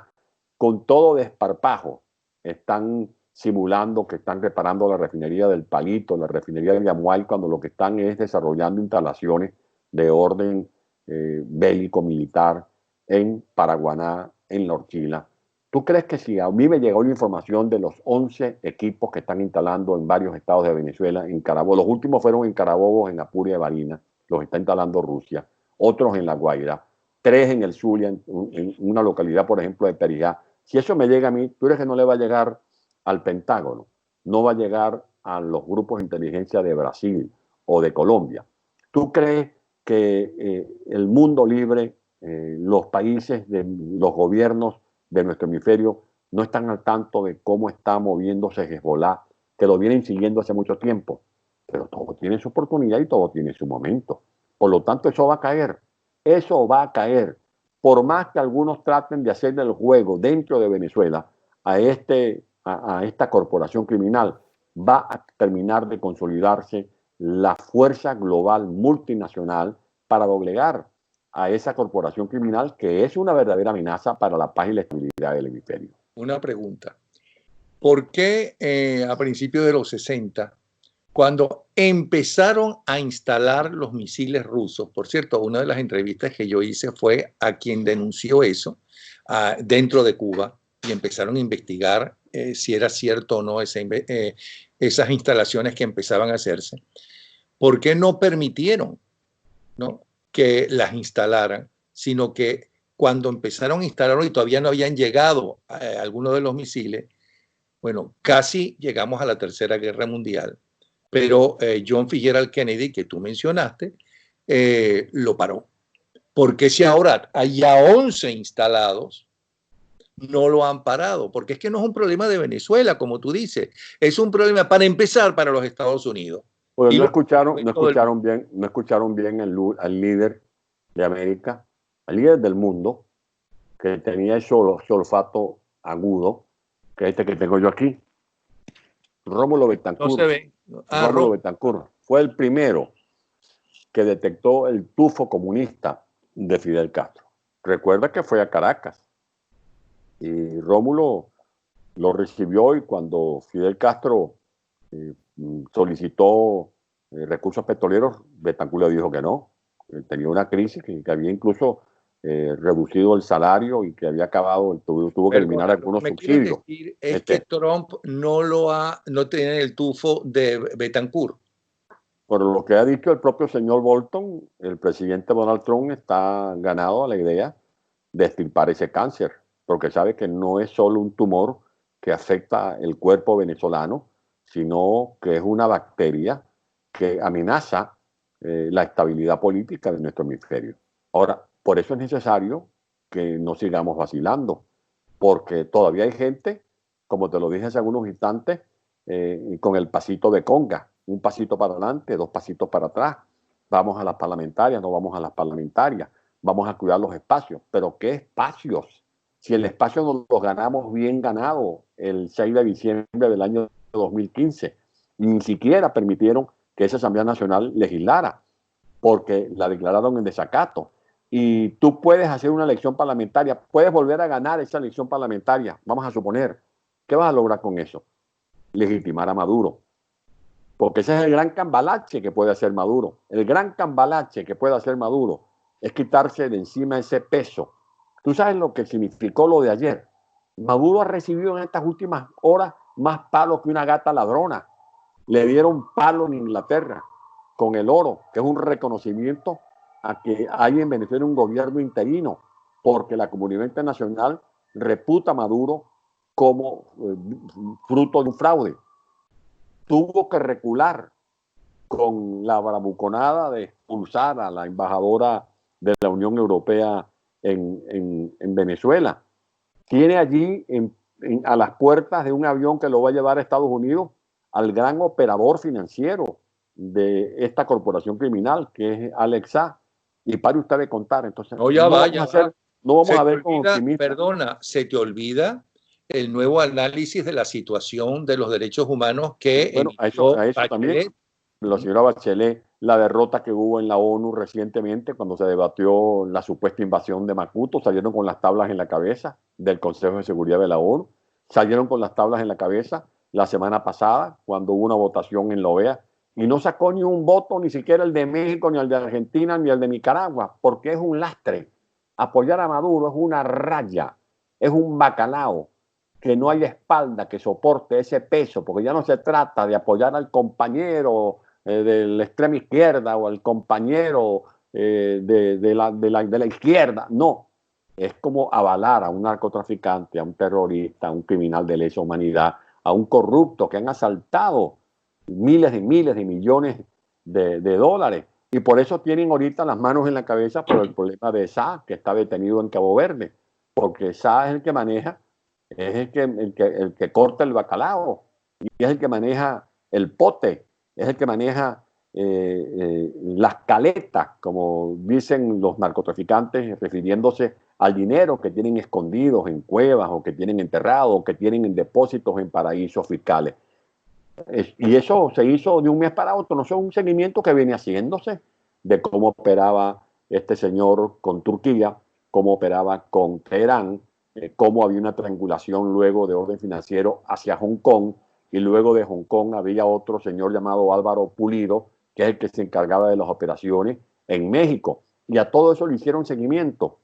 con todo desparpajo, están simulando que están reparando la refinería del Palito, la refinería del Yamual, cuando lo que están es desarrollando instalaciones de orden bélico militar en Paraguaná, en La Orchila. ¿Tú crees que si a mí me llegó la información de los 11 equipos que están instalando en varios estados de Venezuela, en Carabobo, los últimos fueron en Carabobo, en Apuria de Barinas, los está instalando Rusia, otros en La Guaira, 3 en el Zulia, en una localidad, por ejemplo, de Perijá? Si eso me llega a mí, ¿tú crees que no le va a llegar al Pentágono? No va a llegar a los grupos de inteligencia de Brasil o de Colombia. ¿Tú crees que el mundo libre, los países, los gobiernos de nuestro hemisferio no están al tanto de cómo está moviéndose Hezbollah, que lo vienen siguiendo hace mucho tiempo? Pero todo tiene su oportunidad y todo tiene su momento. Por lo tanto, eso va a caer. Eso va a caer. Por más que algunos traten de hacer el juego dentro de Venezuela a esta corporación criminal, va a terminar de consolidarse la fuerza global multinacional para doblegar a esa corporación criminal que es una verdadera amenaza para la paz y la estabilidad del hemisferio. Una pregunta. ¿Por qué a principios de los 60, cuando empezaron a instalar los misiles rusos? Por cierto, una de las entrevistas que yo hice fue a quien denunció eso dentro de Cuba, y empezaron a investigar si era cierto o no esas instalaciones que empezaban a hacerse. ¿Por qué no permitieron, ¿no?, que las instalaran, sino que cuando empezaron a instalarlo y todavía no habían llegado algunos de los misiles? Bueno, casi llegamos a la Tercera Guerra Mundial, pero John Fitzgerald Kennedy, que tú mencionaste, lo paró. Porque si ahora hay ya 11 instalados, no lo han parado? Porque es que no es un problema de Venezuela, como tú dices, es un problema, para empezar, para los Estados Unidos. Pues Y no escucharon bien al líder de América, al líder del mundo, que tenía ese olfato agudo, que es este que tengo yo aquí. Rómulo Betancourt. No se ve. Rómulo Betancourt fue el primero que detectó el tufo comunista de Fidel Castro. Recuerda que fue a Caracas y Rómulo lo recibió, y cuando Fidel Castro solicitó recursos petroleros, Betancourt le dijo que no. Tenía una crisis que había incluso reducido el salario y que había acabado, tuvo que eliminar algunos subsidios. Decir es que Trump no tiene el tufo de Betancourt. Por lo que ha dicho el propio señor Bolton, el presidente Donald Trump está ganado a la idea de extirpar ese cáncer, porque sabe que no es solo un tumor que afecta el cuerpo venezolano, sino que es una bacteria que amenaza la estabilidad política de nuestro hemisferio. Ahora, por eso es necesario que no sigamos vacilando, porque todavía hay gente, como te lo dije hace algunos instantes, con el pasito de conga, un pasito para adelante, 2 pasitos para atrás. Vamos a las parlamentarias, no vamos a las parlamentarias, vamos a cuidar los espacios. ¿Pero qué espacios? Si el espacio nos lo ganamos bien ganado el 6 de diciembre del año 2015, y ni siquiera permitieron que esa Asamblea Nacional legislara, porque la declararon en desacato. Y tú puedes hacer una elección parlamentaria, puedes volver a ganar esa elección parlamentaria, vamos a suponer. ¿Qué vas a lograr con eso? Legitimar a Maduro. Porque ese es el gran cambalache que puede hacer Maduro. El gran cambalache que puede hacer Maduro es quitarse de encima ese peso. ¿Tú sabes lo que significó lo de ayer? Maduro ha recibido en estas últimas horas más palos que una gata ladrona. Le dieron palo en Inglaterra con el oro, que es un reconocimiento a que hay en Venezuela un gobierno interino, porque la comunidad internacional reputa a Maduro como fruto de un fraude. Tuvo que recular con la bravuconada de expulsar a la embajadora de la Unión Europea en Venezuela. Tiene allí a las puertas de un avión que lo va a llevar a Estados Unidos al gran operador financiero de esta corporación criminal, que es Alexa. Y pare usted de contar. Entonces, No, ya va, ya va. no vamos Se a te ver como olvida, optimistas. perdona, se te olvida el nuevo análisis de la situación de los derechos humanos que Bueno, emitió a eso también, Bachelet. la señora Bachelet, la derrota que hubo en la ONU recientemente cuando se debatió la supuesta invasión de Macuto, salieron con las tablas en la cabeza del Consejo de Seguridad de la ONU, salieron con las tablas en la cabeza la semana pasada cuando hubo una votación en la OEA y no sacó ni un voto, ni siquiera el de México, ni el de Argentina, ni el de Nicaragua, porque es un lastre. Apoyar a Maduro es una raya, es un bacalao, que no hay espalda que soporte ese peso, porque ya no se trata de apoyar al compañero de la extrema izquierda o al compañero de la izquierda, no. Es como avalar a un narcotraficante, a un terrorista, a un criminal de lesa humanidad, a un corrupto que han asaltado miles de millones de dólares. Y por eso tienen ahorita las manos en la cabeza por el problema de Sá, que está detenido en Cabo Verde, porque Sá es el que maneja, es el que corta el bacalao, y es el que maneja el pote, es el que maneja las caletas, como dicen los narcotraficantes, refiriéndose al dinero que tienen escondidos en cuevas o que tienen enterrados o que tienen en depósitos en paraísos fiscales. Y eso se hizo de un mes para otro, no es un seguimiento que viene haciéndose de cómo operaba este señor con Turquía, cómo operaba con Teherán, cómo había una triangulación luego de orden financiero hacia Hong Kong, y luego de Hong Kong había otro señor llamado Álvaro Pulido, que es el que se encargaba de las operaciones en México. Y a todo eso le hicieron seguimiento,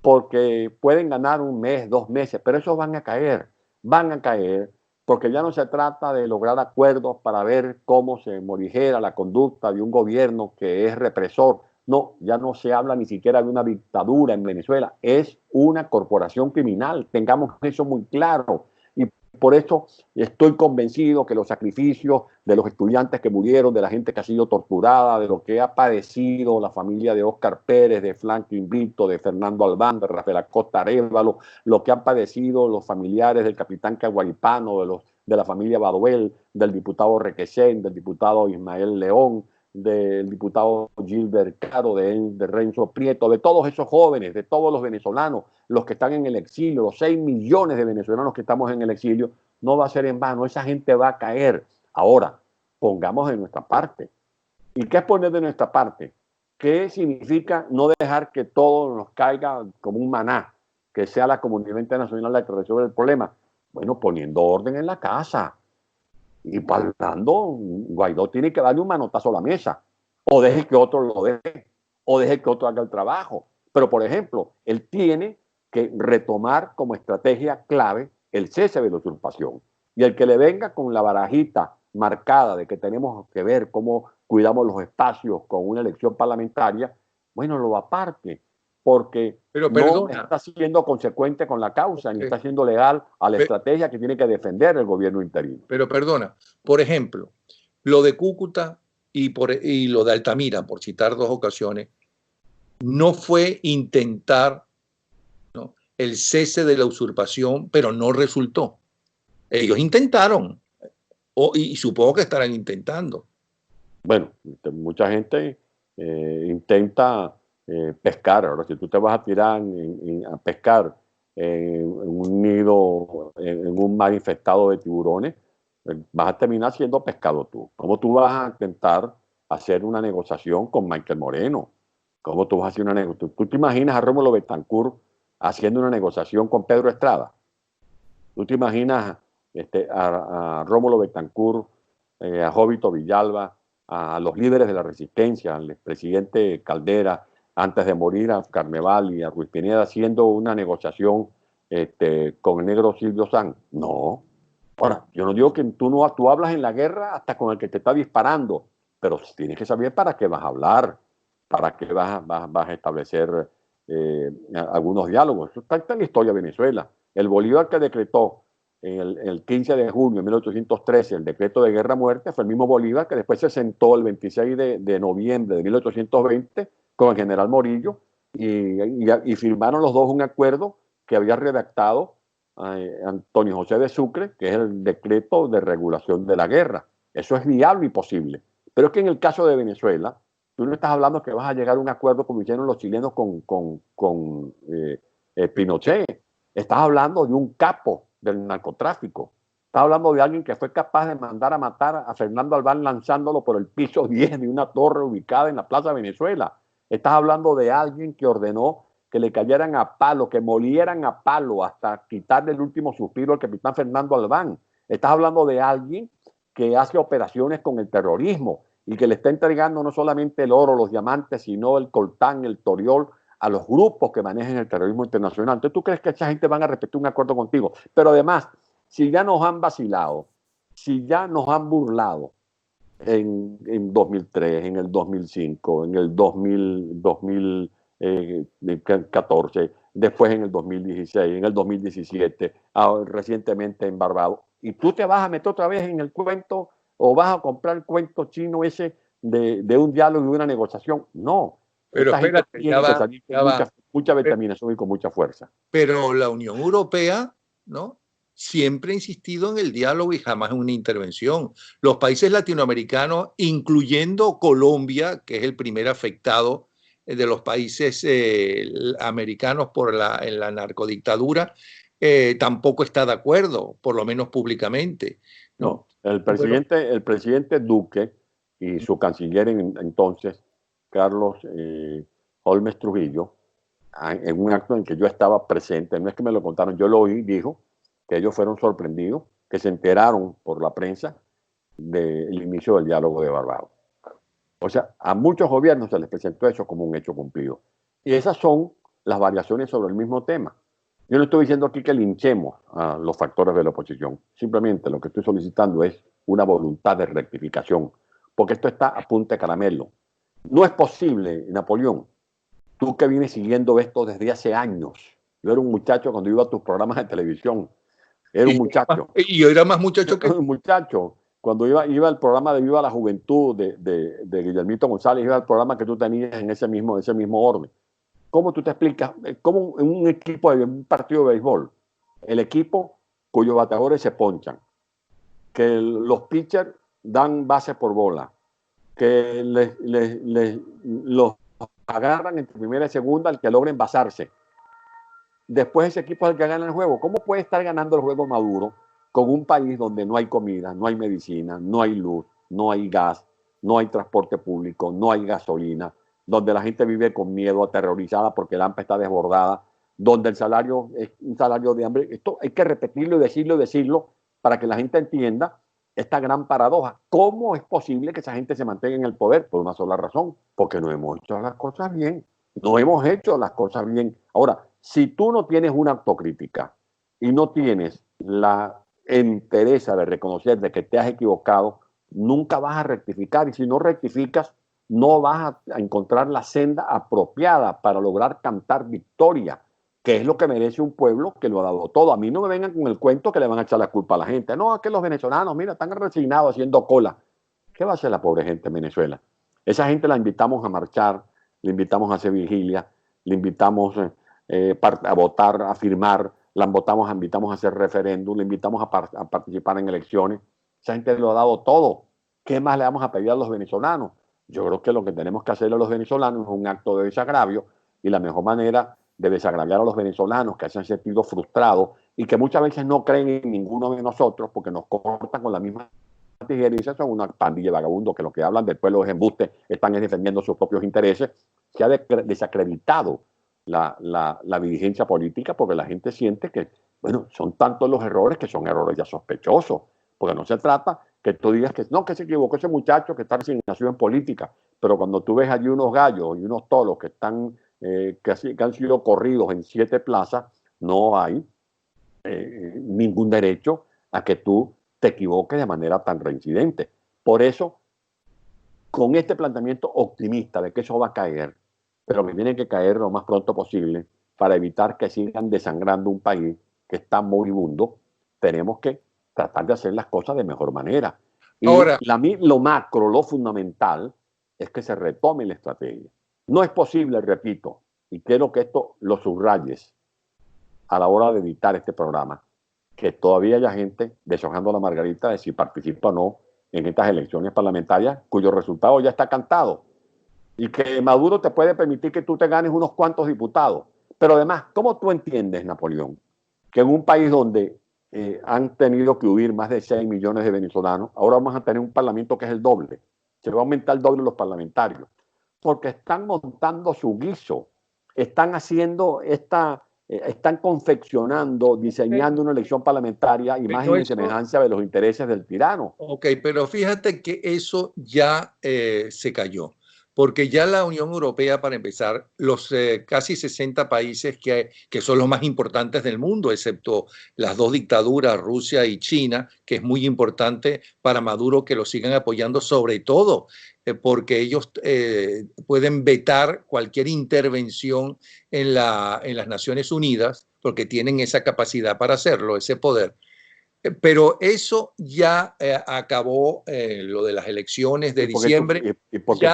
porque pueden ganar un mes, 2 meses, pero esos van a caer, porque ya no se trata de lograr acuerdos para ver cómo se morigera la conducta de un gobierno que es represor. No, ya no se habla ni siquiera de una dictadura en Venezuela, es una corporación criminal, tengamos eso muy claro. Y por eso estoy convencido que los sacrificios de los estudiantes que murieron, de la gente que ha sido torturada, de lo que ha padecido la familia de Óscar Pérez, de Franklin Brito, de Fernando Albán, de Rafael Acosta Arévalo, lo que han padecido los familiares del capitán Caguayipano, de la familia Baduel, del diputado Requesén, del diputado Ismael León, del diputado Gilbert Caro, de Renzo Prieto, de todos esos jóvenes, de todos los venezolanos, los que están en el exilio, los 6 millones de venezolanos que estamos en el exilio, no va a ser en vano, esa gente va a caer. Ahora, pongamos de nuestra parte. ¿Y qué es poner de nuestra parte? ¿Qué significa no dejar que todo nos caiga como un maná, que sea la comunidad internacional la que resuelva el problema? Bueno, poniendo orden en la casa. Y hablando, Guaidó tiene que darle un manotazo a la mesa, o deje que otro lo deje, o deje que otro haga el trabajo. Pero, por ejemplo, él tiene que retomar como estrategia clave el cese de la usurpación. Y el que le venga con la barajita marcada de que tenemos que ver cómo cuidamos los espacios con una elección parlamentaria, bueno, lo aparte, porque Pero no perdona, está siendo consecuente con la causa, ni está siendo legal a la estrategia que tiene que defender el gobierno interino. Pero perdona, por ejemplo, lo de Cúcuta y lo de Altamira, por citar 2 ocasiones, no fue intentar, ¿no?, el cese de la usurpación, pero no resultó. Ellos intentaron, y supongo que estarán intentando. Bueno, mucha gente intenta pescar. Ahora, si tú te vas a tirar a pescar en un nido, en un mar infestado de tiburones, vas a terminar siendo pescado tú. ¿Cómo tú vas a intentar hacer una negociación con Michael Moreno? ¿Cómo tú vas a hacer una negociación? ¿Tú te imaginas a Rómulo Betancourt haciendo una negociación con Pedro Estrada? ¿Tú te imaginas a Rómulo Betancourt, a Jovito Villalba, a los líderes de la resistencia, al expresidente Caldera, antes de morir, a Carneval y a Ruiz Pineda, haciendo una negociación con el negro Silvio Sanz? No. Ahora, yo no digo que tú hablas en la guerra hasta con el que te está disparando, pero tienes que saber para qué vas a hablar, para qué vas a establecer algunos diálogos. Eso está en la historia de Venezuela. El Bolívar que decretó el 15 de junio de 1813, el decreto de guerra-muerte, fue el mismo Bolívar que después se sentó el 26 de noviembre de 1820 con el general Morillo y firmaron los dos un acuerdo que había redactado Antonio José de Sucre, que es el decreto de regulación de la guerra. Eso es viable y posible. Pero es que en el caso de Venezuela, tú no estás hablando que vas a llegar a un acuerdo como hicieron los chilenos con Pinochet. Estás hablando de un capo del narcotráfico. Estás hablando de alguien que fue capaz de mandar a matar a Fernando Albán lanzándolo por el piso 10 de una torre ubicada en la Plaza Venezuela. Estás hablando de alguien que ordenó que le cayeran a palo, que molieran a palo hasta quitarle el último suspiro al capitán Fernando Albán. Estás hablando de alguien que hace operaciones con el terrorismo y que le está entregando no solamente el oro, los diamantes, sino el coltán, el toriol, a los grupos que manejan el terrorismo internacional. Entonces, ¿tú crees que esa gente van a respetar un acuerdo contigo? Pero además, si ya nos han vacilado, si ya nos han burlado en 2003, en el 2005, en el 2014, después en el 2016, en el 2017, recientemente en Barbados, y tú te vas a meter otra vez en el cuento o vas a comprar el cuento chino ese de un diálogo y una negociación. No. Pero Esta gente espérate, tiene que salir con mucha Pero, determinación y con mucha fuerza. pero la Unión Europea, ¿no? Siempre ha insistido en el diálogo y jamás en una intervención. Los países latinoamericanos, incluyendo Colombia, que es el primer afectado de los países americanos por en la narcodictadura, tampoco está de acuerdo, por lo menos públicamente, ¿no? El Bueno, presidente Duque y su canciller entonces, Carlos Holmes Trujillo, en un acto en que yo estaba presente, no es que me lo contaron, yo lo oí, dijo que ellos fueron sorprendidos, que se enteraron por la prensa del inicio del diálogo de Barbados. O sea, a muchos gobiernos se les presentó eso como un hecho cumplido. Y esas son las variaciones sobre el mismo tema. Yo no estoy diciendo aquí que linchemos a los factores de la oposición. Simplemente lo que estoy solicitando es una voluntad de rectificación, porque esto está a punta de caramelo. No es posible, Napoleón, tú que vienes siguiendo esto desde hace años. Yo era un muchacho cuando iba a tus programas de televisión. Era un muchacho. Y yo era más muchacho que... Un muchacho. Cuando iba al programa de Viva la Juventud de Guillermito González, iba al programa que tú tenías en ese mismo orden. ¿Cómo tú te explicas? ¿Cómo en un equipo de un partido de béisbol, el equipo cuyos bateadores se ponchan, que los pitchers dan bases por bola, que los agarran entre primera y segunda al que logren envasarse? Después ese equipo es el que gana el juego. ¿Cómo puede estar ganando el juego Maduro con un país donde no hay comida, no hay medicina, no hay luz, no hay gas, no hay transporte público, no hay gasolina, donde la gente vive con miedo, aterrorizada porque el hambre está desbordada, donde el salario es un salario de hambre? Esto hay que repetirlo y decirlo para que la gente entienda esta gran paradoja. ¿Cómo es posible que esa gente se mantenga en el poder? Por una sola razón, porque no hemos hecho las cosas bien. No hemos hecho las cosas bien. Ahora, si tú no tienes una autocrítica y no tienes la entereza de reconocer de que te has equivocado, nunca vas a rectificar. Y si no rectificas, no vas a encontrar la senda apropiada para lograr cantar victoria, que es lo que merece un pueblo que lo ha dado todo. A mí no me vengan con el cuento que le van a echar la culpa a la gente. No, es que los venezolanos, mira, están resignados haciendo cola. ¿Qué va a hacer la pobre gente en Venezuela? Esa gente la invitamos a marchar, le invitamos a hacer vigilia, le invitamos a votar, a firmar, la invitamos a hacer referéndum, le invitamos a participar en elecciones. Esa gente lo ha dado todo. ¿Qué más le vamos a pedir a los venezolanos? Yo creo que lo que tenemos que hacer a los venezolanos es un acto de desagravio, y la mejor manera de desagraviar a los venezolanos que se han sentido frustrados y que muchas veces no creen en ninguno de nosotros porque nos cortan con la misma tijera y son una pandilla de vagabundos que lo que hablan del pueblo es embuste, están defendiendo sus propios intereses. Se ha desacreditado la dirigencia política porque la gente siente que, bueno, son tantos los errores que son errores ya sospechosos, porque no se trata que tú digas que no, que se equivocó ese muchacho que está recién nacido en política, pero cuando tú ves allí unos gallos y unos toros que están que han sido corridos en 7 plazas, no hay ningún derecho a que tú te equivoques de manera tan reincidente. Por eso, con este planteamiento optimista de que eso va a caer, pero que tiene que caer lo más pronto posible para evitar que sigan desangrando un país que está moribundo, tenemos que tratar de hacer las cosas de mejor manera. Y Ahora, lo macro, lo fundamental, es que se retome la estrategia. No es posible, repito, y quiero que esto lo subrayes a la hora de editar este programa, que todavía haya gente deshojando la margarita de si participa o no en estas elecciones parlamentarias, cuyo resultado ya está cantado. Y que Maduro te puede permitir que tú te ganes unos cuantos diputados. Pero además, ¿cómo tú entiendes, Napoleón, que en un país donde han tenido que huir más de 6 millones de venezolanos, ahora vamos a tener un parlamento que es el doble? Se va a aumentar el doble los parlamentarios. Porque están montando su guiso, están haciendo están confeccionando, diseñando una elección parlamentaria, imagen y semejanza de los intereses del tirano. Ok, pero fíjate que eso ya se cayó, porque ya la Unión Europea, para empezar, los casi 60 países que son los más importantes del mundo, excepto las dos dictaduras, Rusia y China, que es muy importante para Maduro que lo sigan apoyando, sobre todo porque ellos pueden vetar cualquier intervención en las Naciones Unidas, porque tienen esa capacidad para hacerlo, ese poder. Pero eso ya acabó, lo de las elecciones de diciembre. ¿Y por qué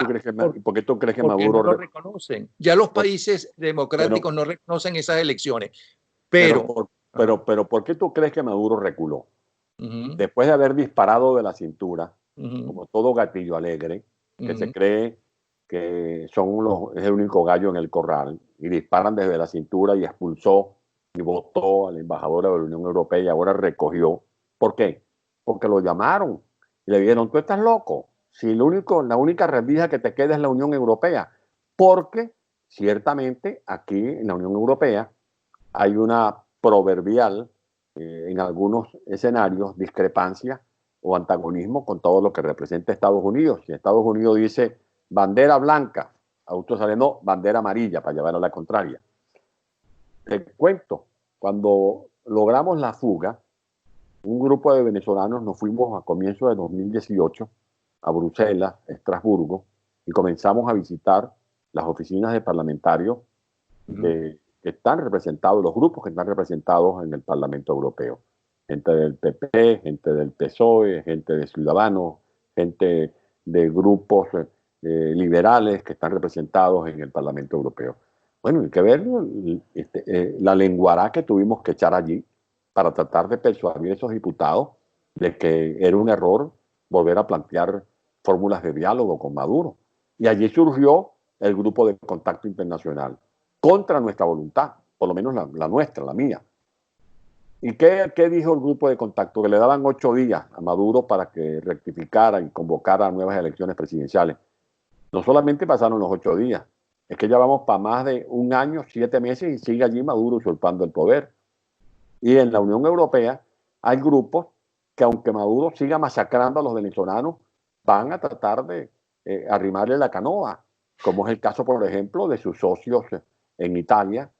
tú crees que Maduro no lo reconocen? Ya los países democráticos no reconocen esas elecciones. Pero ¿por qué tú crees que Maduro reculó? Después de haber disparado de la cintura, como todo gatillo alegre, que se cree que es el único gallo en el corral, y disparan desde la cintura y expulsó y votó al embajador de la Unión Europea y ahora recogió. ¿Por qué? Porque lo llamaron y le dijeron, tú estás loco, si la única rendija que te queda es la Unión Europea. Porque ciertamente aquí en la Unión Europea hay una proverbial, en algunos escenarios, discrepancia o antagonismo con todo lo que representa Estados Unidos. Si Estados Unidos dice bandera blanca, a otros sale no, bandera amarilla, para llevar a la contraria. Te cuento, cuando logramos la fuga, un grupo de venezolanos nos fuimos a comienzos de 2018 a Bruselas, Estrasburgo, y comenzamos a visitar las oficinas de parlamentarios que están representados, los grupos que están representados en el Parlamento Europeo. Gente del PP, gente del PSOE, gente de Ciudadanos, gente de grupos liberales que están representados en el Parlamento Europeo. Bueno, hay que ver la lenguará que tuvimos que echar allí para tratar de persuadir a esos diputados de que era un error volver a plantear fórmulas de diálogo con Maduro. Y allí surgió el Grupo de Contacto Internacional, contra nuestra voluntad, por lo menos la nuestra, la mía. ¿Y qué dijo el Grupo de Contacto? Que le daban 8 días a Maduro para que rectificara y convocara nuevas elecciones presidenciales. No solamente pasaron los 8 días, es que ya vamos para más de 1 año, 7 meses y sigue allí Maduro usurpando el poder. Y en la Unión Europea hay grupos que, aunque Maduro siga masacrando a los venezolanos, van a tratar de arrimarle la canoa, como es el caso, por ejemplo, de sus socios en Italia,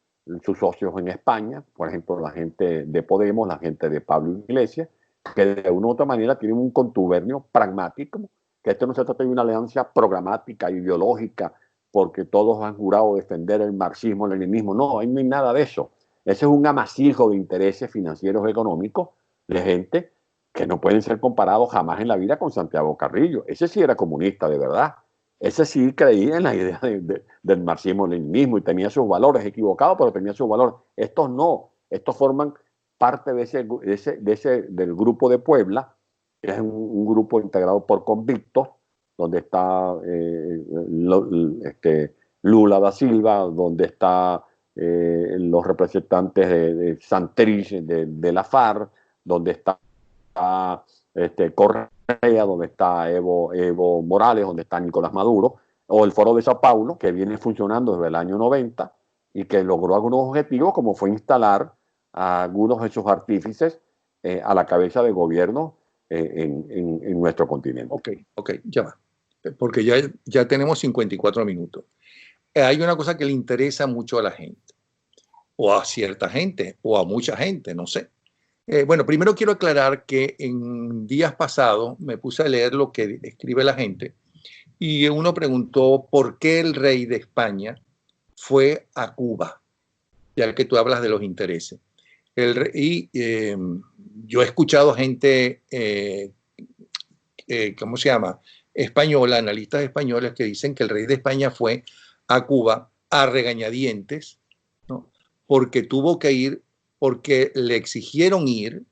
sus socios en España, por ejemplo, la gente de Podemos, la gente de Pablo Iglesias, que de una u otra manera tienen un contubernio pragmático, que esto no se trata de una alianza programática, ideológica, porque todos han jurado defender el marxismo, el leninismo. No, ahí no hay nada de eso. Ese es un amasijo de intereses financieros económicos de gente que no pueden ser comparados jamás en la vida con Santiago Carrillo. Ese sí era comunista de verdad. Ese sí creía en la idea del marxismo-leninismo y tenía sus valores, equivocados, pero tenía sus valores. Estos no, estos forman parte del grupo de Puebla, que es un grupo integrado por convictos, donde está Lula da Silva, donde está los representantes de Santrich, de la FARC, donde está Correa, donde está Evo Morales, donde está Nicolás Maduro, o el Foro de Sao Paulo, que viene funcionando desde el año 90 y que logró algunos objetivos, como fue instalar a algunos de sus artífices a la cabeza de gobierno en nuestro continente. Ok, ya va, porque ya tenemos 54 minutos. Hay una cosa que le interesa mucho a la gente, o a cierta gente, o a mucha gente, no sé. Bueno, primero quiero aclarar que en días pasados me puse a leer lo que escribe la gente y uno preguntó por qué el rey de España fue a Cuba, ya que tú hablas de los intereses. Yo he escuchado gente, ¿cómo se llama? Española, analistas españoles que dicen que el rey de España fue a Cuba a regañadientes, ¿no? Porque tuvo que ir, porque le exigieron ir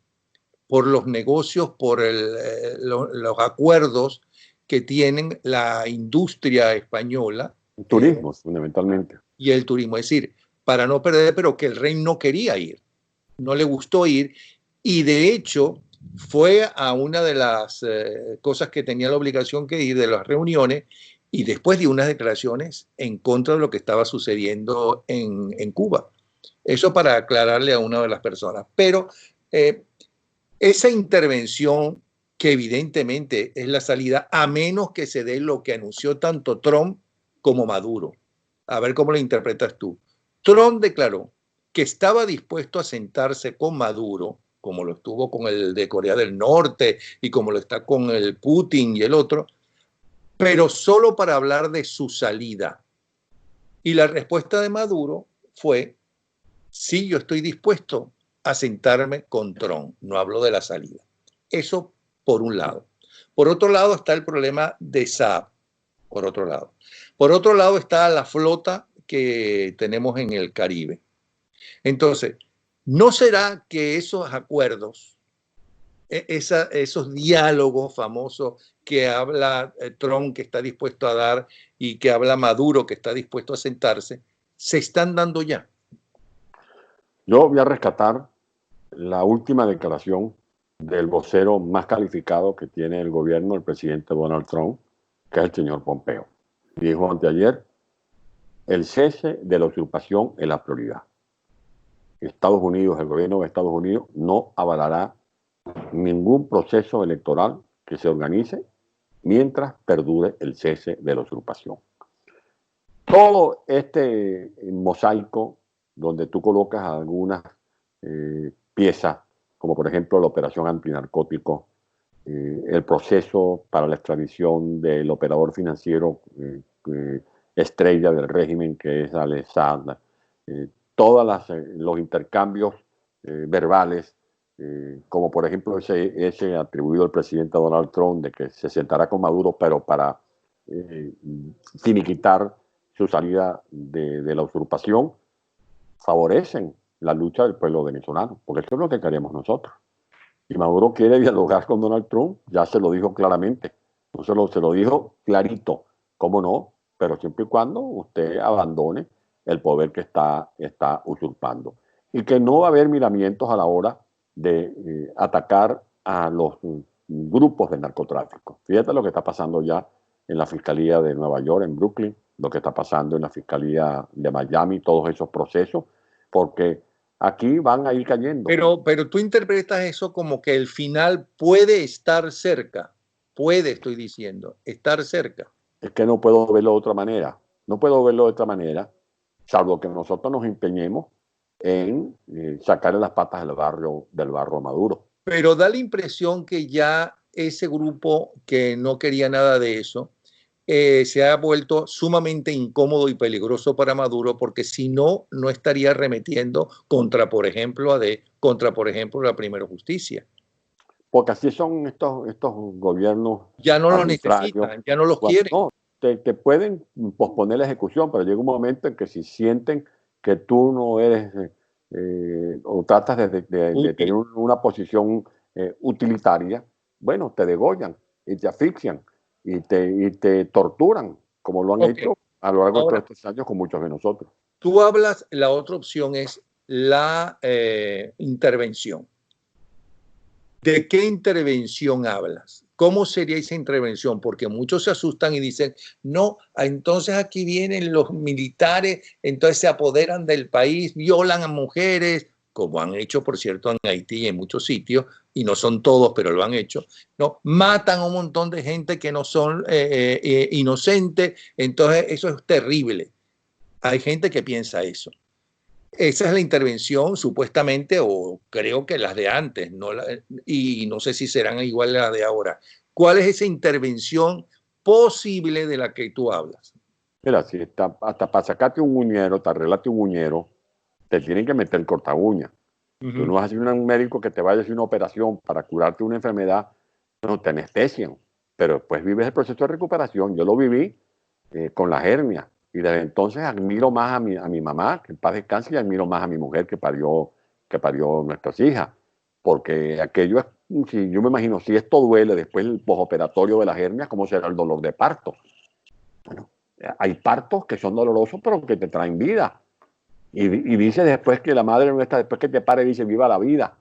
por los negocios, por los acuerdos que tienen la industria española. Turismo, fundamentalmente. Y el turismo, es decir, para no perder, pero que el rey no quería ir, no le gustó ir, y de hecho fue a una de las cosas que tenía la obligación que ir, de las reuniones, y después dio unas declaraciones en contra de lo que estaba sucediendo en Cuba. Eso para aclararle a una de las personas. Pero esa intervención, que evidentemente es la salida, a menos que se dé lo que anunció tanto Trump como Maduro. A ver cómo lo interpretas tú. Trump declaró que estaba dispuesto a sentarse con Maduro, como lo estuvo con el de Corea del Norte y como lo está con el Putin y el otro, pero solo para hablar de su salida. Y la respuesta de Maduro fue: sí, yo estoy dispuesto a sentarme con Trump, no hablo de la salida. Eso por un lado. Por otro lado está el problema de Saab, por otro lado. Por otro lado está la flota que tenemos en el Caribe. Entonces, ¿no será que esos acuerdos, esos diálogos famosos que habla Trump que está dispuesto a dar y que habla Maduro que está dispuesto a sentarse, se están dando ya? Yo voy a rescatar la última declaración del vocero más calificado que tiene el gobierno, el presidente Donald Trump, que es el señor Pompeo. Dijo anteayer: el cese de la usurpación es la prioridad. Estados Unidos, el gobierno de Estados Unidos, no avalará ningún proceso electoral que se organice mientras perdure el cese de la usurpación. Todo este mosaico donde tú colocas algunas piezas, como por ejemplo la operación antinarcótico, el proceso para la extradición del operador financiero estrella del régimen, que es Al-Assad, todos los intercambios verbales, como por ejemplo ese atribuido al presidente Donald Trump de que se sentará con Maduro, pero para finiquitar su salida de la usurpación, favorecen la lucha del pueblo venezolano, porque eso es lo que queremos nosotros. Y Maduro quiere dialogar con Donald Trump, ya se lo dijo claramente, no se lo dijo clarito, cómo no, pero siempre y cuando usted abandone el poder que está usurpando. Y que no va a haber miramientos a la hora de atacar a los grupos de narcotráfico. Fíjate lo que está pasando ya en la Fiscalía de Nueva York, en Brooklyn, lo que está pasando en la Fiscalía de Miami, todos esos procesos, porque aquí van a ir cayendo. Pero tú interpretas eso como que el final puede estar cerca. Puede, estoy diciendo, estar cerca. Es que no puedo verlo de otra manera. No puedo verlo de otra manera, salvo que nosotros nos empeñemos en sacarle las patas del barro a Maduro. Pero da la impresión que ya ese grupo que no quería nada de eso se ha vuelto sumamente incómodo y peligroso para Maduro, porque si no, no estaría arremetiendo contra, por ejemplo, la Primera Justicia. Porque así son estos gobiernos. Ya no los necesitan, ya no los quieren. No, te pueden posponer la ejecución, pero llega un momento en que si sienten que tú no eres o tratas de tener una posición utilitaria, bueno, te degollan y te asfixian y te torturan, como lo han hecho a lo largo de todos estos años con muchos de nosotros. Tú hablas, la otra opción es la intervención. ¿De qué intervención hablas? ¿Cómo sería esa intervención? Porque muchos se asustan y dicen, no, entonces aquí vienen los militares, entonces se apoderan del país, violan a mujeres, como han hecho, por cierto, en Haití y en muchos sitios, y no son todos, pero lo han hecho, no, matan a un montón de gente que no son inocentes, entonces eso es terrible. Hay gente que piensa eso. Esa es la intervención, supuestamente, o creo que las de antes, y no sé si serán igual las de ahora. ¿Cuál es esa intervención posible de la que tú hablas? Mira, si hasta para sacarte un uñero, te arreglarte un uñero, te tienen que meter el corta uña. Tú no vas a decir a un médico que te vaya a hacer una operación para curarte una enfermedad, no te anestesian, pero después vives el proceso de recuperación. Yo lo viví con la hernia y desde entonces admiro más a mi mamá, que en paz descanse, y admiro más a mi mujer que parió nuestras hijas, porque aquello es, si yo me imagino, si esto duele después del posoperatorio de las hernias, ¿cómo será el dolor de parto? Bueno, hay partos que son dolorosos, pero que te traen vida. Y dice después que la madre nuestra, después que te pare, dice viva la vida.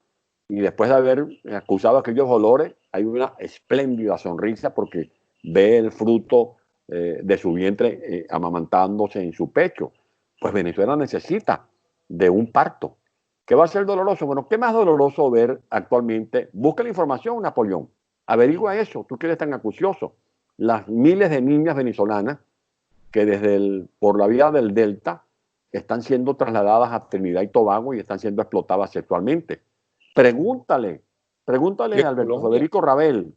Y después de haber acusado aquellos dolores, hay una espléndida sonrisa porque ve el fruto de su vientre amamantándose en su pecho. Pues Venezuela necesita de un parto. ¿Qué va a ser doloroso? Bueno, ¿qué más doloroso ver actualmente? Busca la información, Napoleón. Averigua eso, tú que eres tan acucioso. Las miles de niñas venezolanas que por la vía del Delta están siendo trasladadas a Trinidad y Tobago y están siendo explotadas sexualmente. Pregúntale a Alberto Federico Rabel,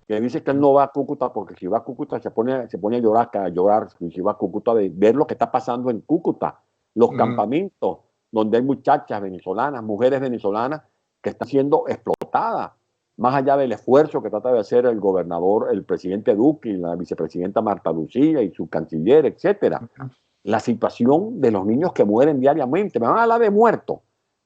que dice que él no va a Cúcuta porque si va a Cúcuta se pone a llorar si va a Cúcuta, de ver lo que está pasando en Cúcuta, los campamentos donde hay muchachas venezolanas, mujeres venezolanas que están siendo explotadas, más allá del esfuerzo que trata de hacer el gobernador, el presidente Duque y la vicepresidenta Marta Lucía y su canciller, etcétera. La situación de los niños que mueren diariamente. Me van a hablar de muertos.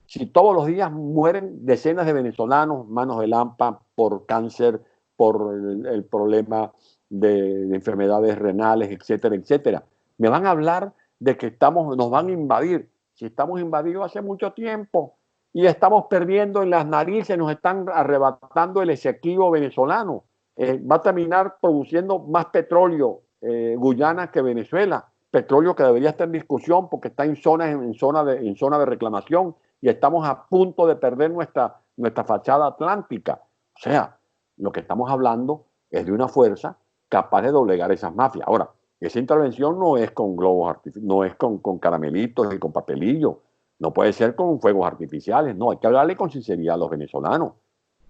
Si todos los días mueren decenas de venezolanos, manos de lampa, por cáncer, por el problema de enfermedades renales, etcétera, etcétera. Me van a hablar de que nos van a invadir. Si estamos invadidos hace mucho tiempo y estamos perdiendo en las narices, nos están arrebatando el Esequibo venezolano. Va a terminar produciendo más petróleo Guyana que Venezuela. Petróleo que debería estar en discusión porque está en zona de reclamación y estamos a punto de perder nuestra fachada atlántica. O sea, lo que estamos hablando es de una fuerza capaz de doblegar esas mafias. Ahora, esa intervención no es con globos artificiales, no es con caramelitos y con papelillos, no puede ser con fuegos artificiales, no, hay que hablarle con sinceridad a los venezolanos.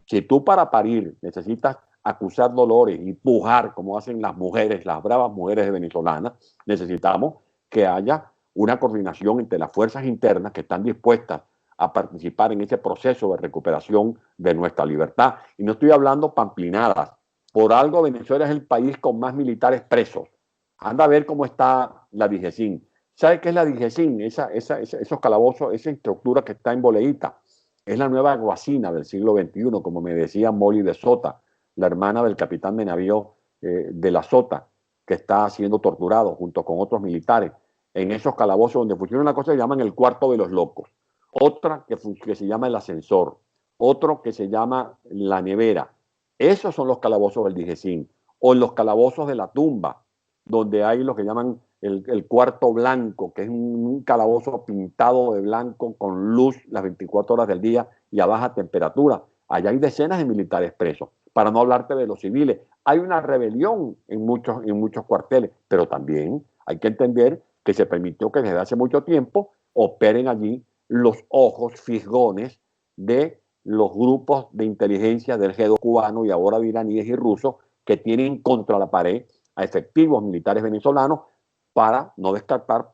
Si tú para parir necesitas acusar dolores y pujar como hacen las mujeres, las bravas mujeres venezolanas, necesitamos que haya una coordinación entre las fuerzas internas que están dispuestas a participar en ese proceso de recuperación de nuestra libertad. Y no estoy hablando pamplinadas. Por algo Venezuela es el país con más militares presos. Anda a ver cómo está la DIGESIN. ¿Sabe qué es la DIGESIN? Esos calabozos, esa estructura que está en Boleíta. Es la nueva guasina del siglo XXI, como me decía Molly de Sota, la hermana del capitán de navío de la Sota, que está siendo torturado junto con otros militares en esos calabozos donde funciona una cosa que llaman el cuarto de los locos, otra que se llama el ascensor, otro que se llama la nevera. Esos son los calabozos del DIGESIN, o en los calabozos de la tumba, donde hay lo que llaman el cuarto blanco, que es un calabozo pintado de blanco con luz las 24 horas del día y a baja temperatura. Allá hay decenas de militares presos, para no hablarte de los civiles. Hay una rebelión en muchos cuarteles, pero también hay que entender que se permitió que desde hace mucho tiempo operen allí los ojos fisgones de los grupos de inteligencia del G2 cubano y ahora de iraníes y rusos que tienen contra la pared a efectivos militares venezolanos para no descartar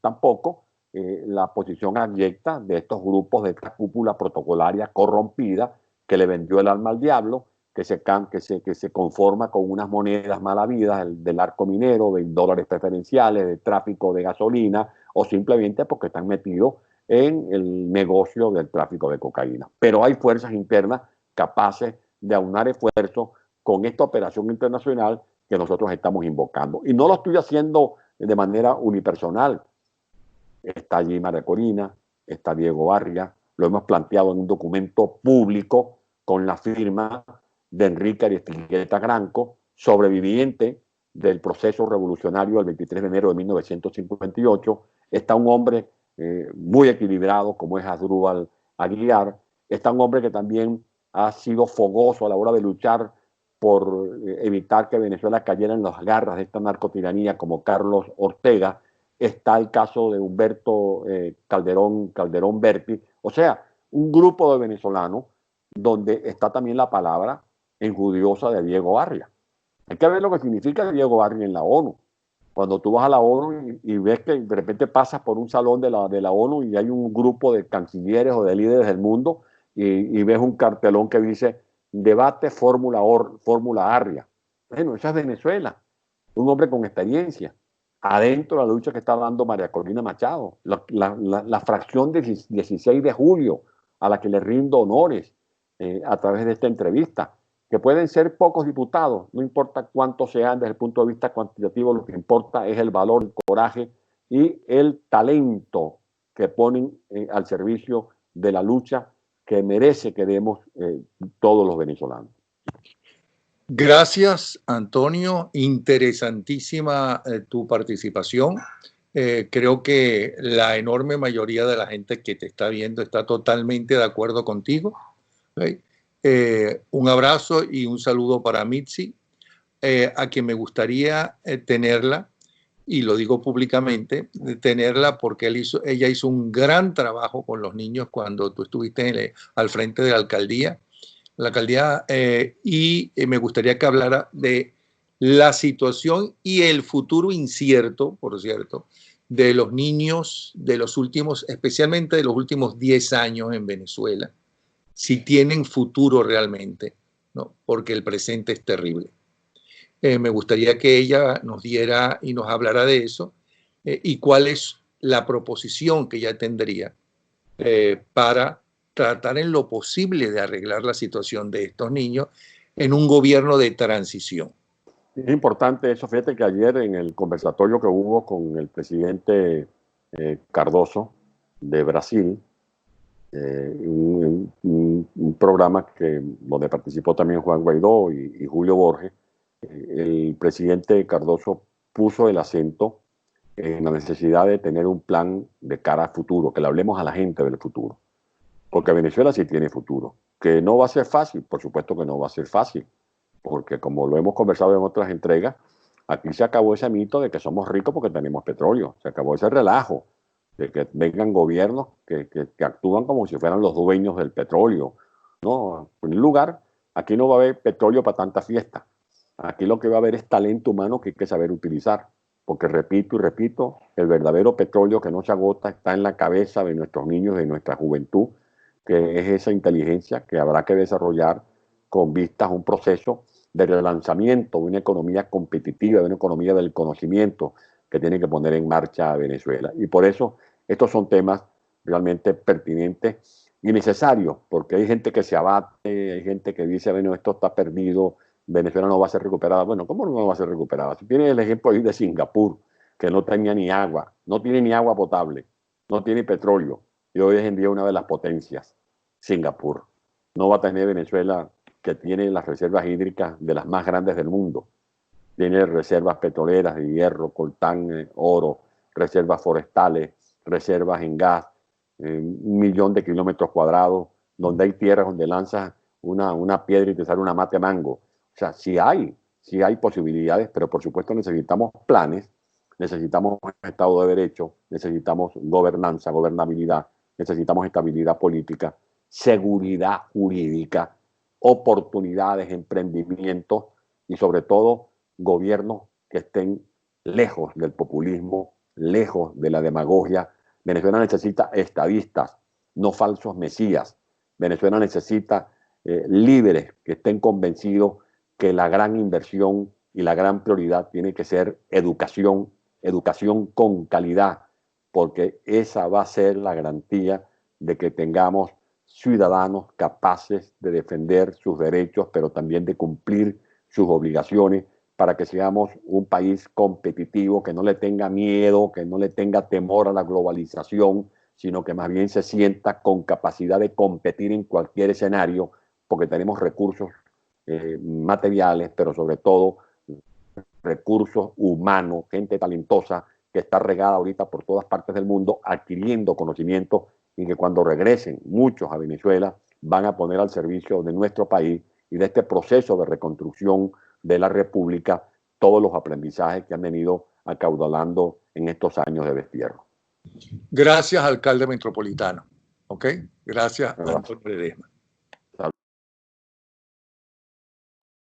tampoco la posición abyecta de estos grupos de esta cúpula protocolaria corrompida que le vendió el alma al diablo, que se conforma con unas monedas malavidas del arco minero, de dólares preferenciales, de tráfico de gasolina, o simplemente porque están metidos en el negocio del tráfico de cocaína. Pero hay fuerzas internas capaces de aunar esfuerzos con esta operación internacional que nosotros estamos invocando. Y no lo estoy haciendo de manera unipersonal. Está allí María Corina, está Diego Barria, lo hemos planteado en un documento público con la firma de Enrique Aristizábal Granco, sobreviviente del proceso revolucionario del 23 de enero de 1958. Está un hombre muy equilibrado como es Asdrúbal Aguilar. Está un hombre que también ha sido fogoso a la hora de luchar por evitar que Venezuela cayera en las garras de esta narcotiranía como Carlos Ortega. Está el caso de Humberto Calderón Berti. O sea, un grupo de venezolanos donde está también la palabra enjudiosa de Diego Barria. Hay que ver lo que significa Diego Barria en la ONU. Cuando tú vas a la ONU y ves que de repente pasas por un salón de la ONU y hay un grupo de cancilleres o de líderes del mundo y ves un cartelón que dice debate Fórmula Arria. Bueno, esa es Venezuela, un hombre con experiencia. Adentro de la lucha que está dando María Corina Machado, la fracción de 16 de julio, a la que le rindo honores a través de esta entrevista, que pueden ser pocos diputados, no importa cuántos sean desde el punto de vista cuantitativo, lo que importa es el valor, el coraje y el talento que ponen al servicio de la lucha que merece que demos todos los venezolanos. Gracias, Antonio. Interesantísima tu participación. Creo que la enorme mayoría de la gente que te está viendo está totalmente de acuerdo contigo. ¿Okay? Un abrazo y un saludo para Mitzi, a quien me gustaría tenerla, y lo digo públicamente, tenerla porque ella hizo un gran trabajo con los niños cuando tú estuviste al frente de la alcaldía, y me gustaría que hablara de la situación y el futuro incierto, por cierto, de los niños de los últimos, especialmente de los últimos 10 años en Venezuela, si tienen futuro realmente, ¿no? Porque el presente es terrible. Me gustaría que ella nos diera y nos hablara de eso y cuál es la proposición que ella tendría para tratar en lo posible de arreglar la situación de estos niños en un gobierno de transición. Es importante eso, fíjate que ayer en el conversatorio que hubo con el presidente Cardoso de Brasil, un programa donde participó también Juan Guaidó y Julio Borges, el presidente Cardoso puso el acento en la necesidad de tener un plan de cara al futuro, que le hablemos a la gente del futuro, porque Venezuela sí tiene futuro, que no va a ser fácil, por supuesto que no va a ser fácil, porque como lo hemos conversado en otras entregas, aquí se acabó ese mito de que somos ricos porque tenemos petróleo, se acabó ese relajo de que vengan gobiernos que actúan como si fueran los dueños del petróleo. No, en primer lugar, aquí no va a haber petróleo para tanta fiesta. Aquí lo que va a haber es talento humano que hay que saber utilizar, porque repito y repito, el verdadero petróleo que no se agota está en la cabeza de nuestros niños, de nuestra juventud, que es esa inteligencia que habrá que desarrollar con vistas a un proceso de relanzamiento de una economía competitiva, de una economía del conocimiento que tiene que poner en marcha Venezuela. Y por eso estos son temas realmente pertinentes y necesarios, porque hay gente que se abate, hay gente que dice, bueno, esto está perdido, Venezuela no va a ser recuperada. Bueno, ¿cómo no va a ser recuperada? Si tienes el ejemplo ahí de Singapur, que no tenía ni agua, no tiene ni agua potable, no tiene petróleo, y hoy es en día una de las potencias, Singapur. No va a tener Venezuela, que tiene las reservas hídricas de las más grandes del mundo. Tiene reservas petroleras de hierro, coltán, oro, reservas forestales, reservas en gas, 1.000.000 de kilómetros cuadrados, donde hay tierras donde lanzas una piedra y te sale una mate mango. O sea, sí hay posibilidades, pero por supuesto necesitamos planes, necesitamos Estado de Derecho, necesitamos gobernanza, gobernabilidad, necesitamos estabilidad política, seguridad jurídica, oportunidades, emprendimientos y sobre todo gobiernos que estén lejos del populismo, lejos de la demagogia. Venezuela necesita estadistas, no falsos mesías. Venezuela necesita líderes que estén convencidos que la gran inversión y la gran prioridad tiene que ser educación, educación con calidad, porque esa va a ser la garantía de que tengamos ciudadanos capaces de defender sus derechos, pero también de cumplir sus obligaciones para que seamos un país competitivo, que no le tenga miedo, que no le tenga temor a la globalización, sino que más bien se sienta con capacidad de competir en cualquier escenario, porque tenemos recursos materiales, pero sobre todo recursos humanos, gente talentosa que está regada ahorita por todas partes del mundo, adquiriendo conocimiento y que cuando regresen muchos a Venezuela van a poner al servicio de nuestro país y de este proceso de reconstrucción de la República todos los aprendizajes que han venido acaudalando en estos años de destierro. Gracias, alcalde metropolitano. ¿Ok? Gracias, Antonio Ledesma.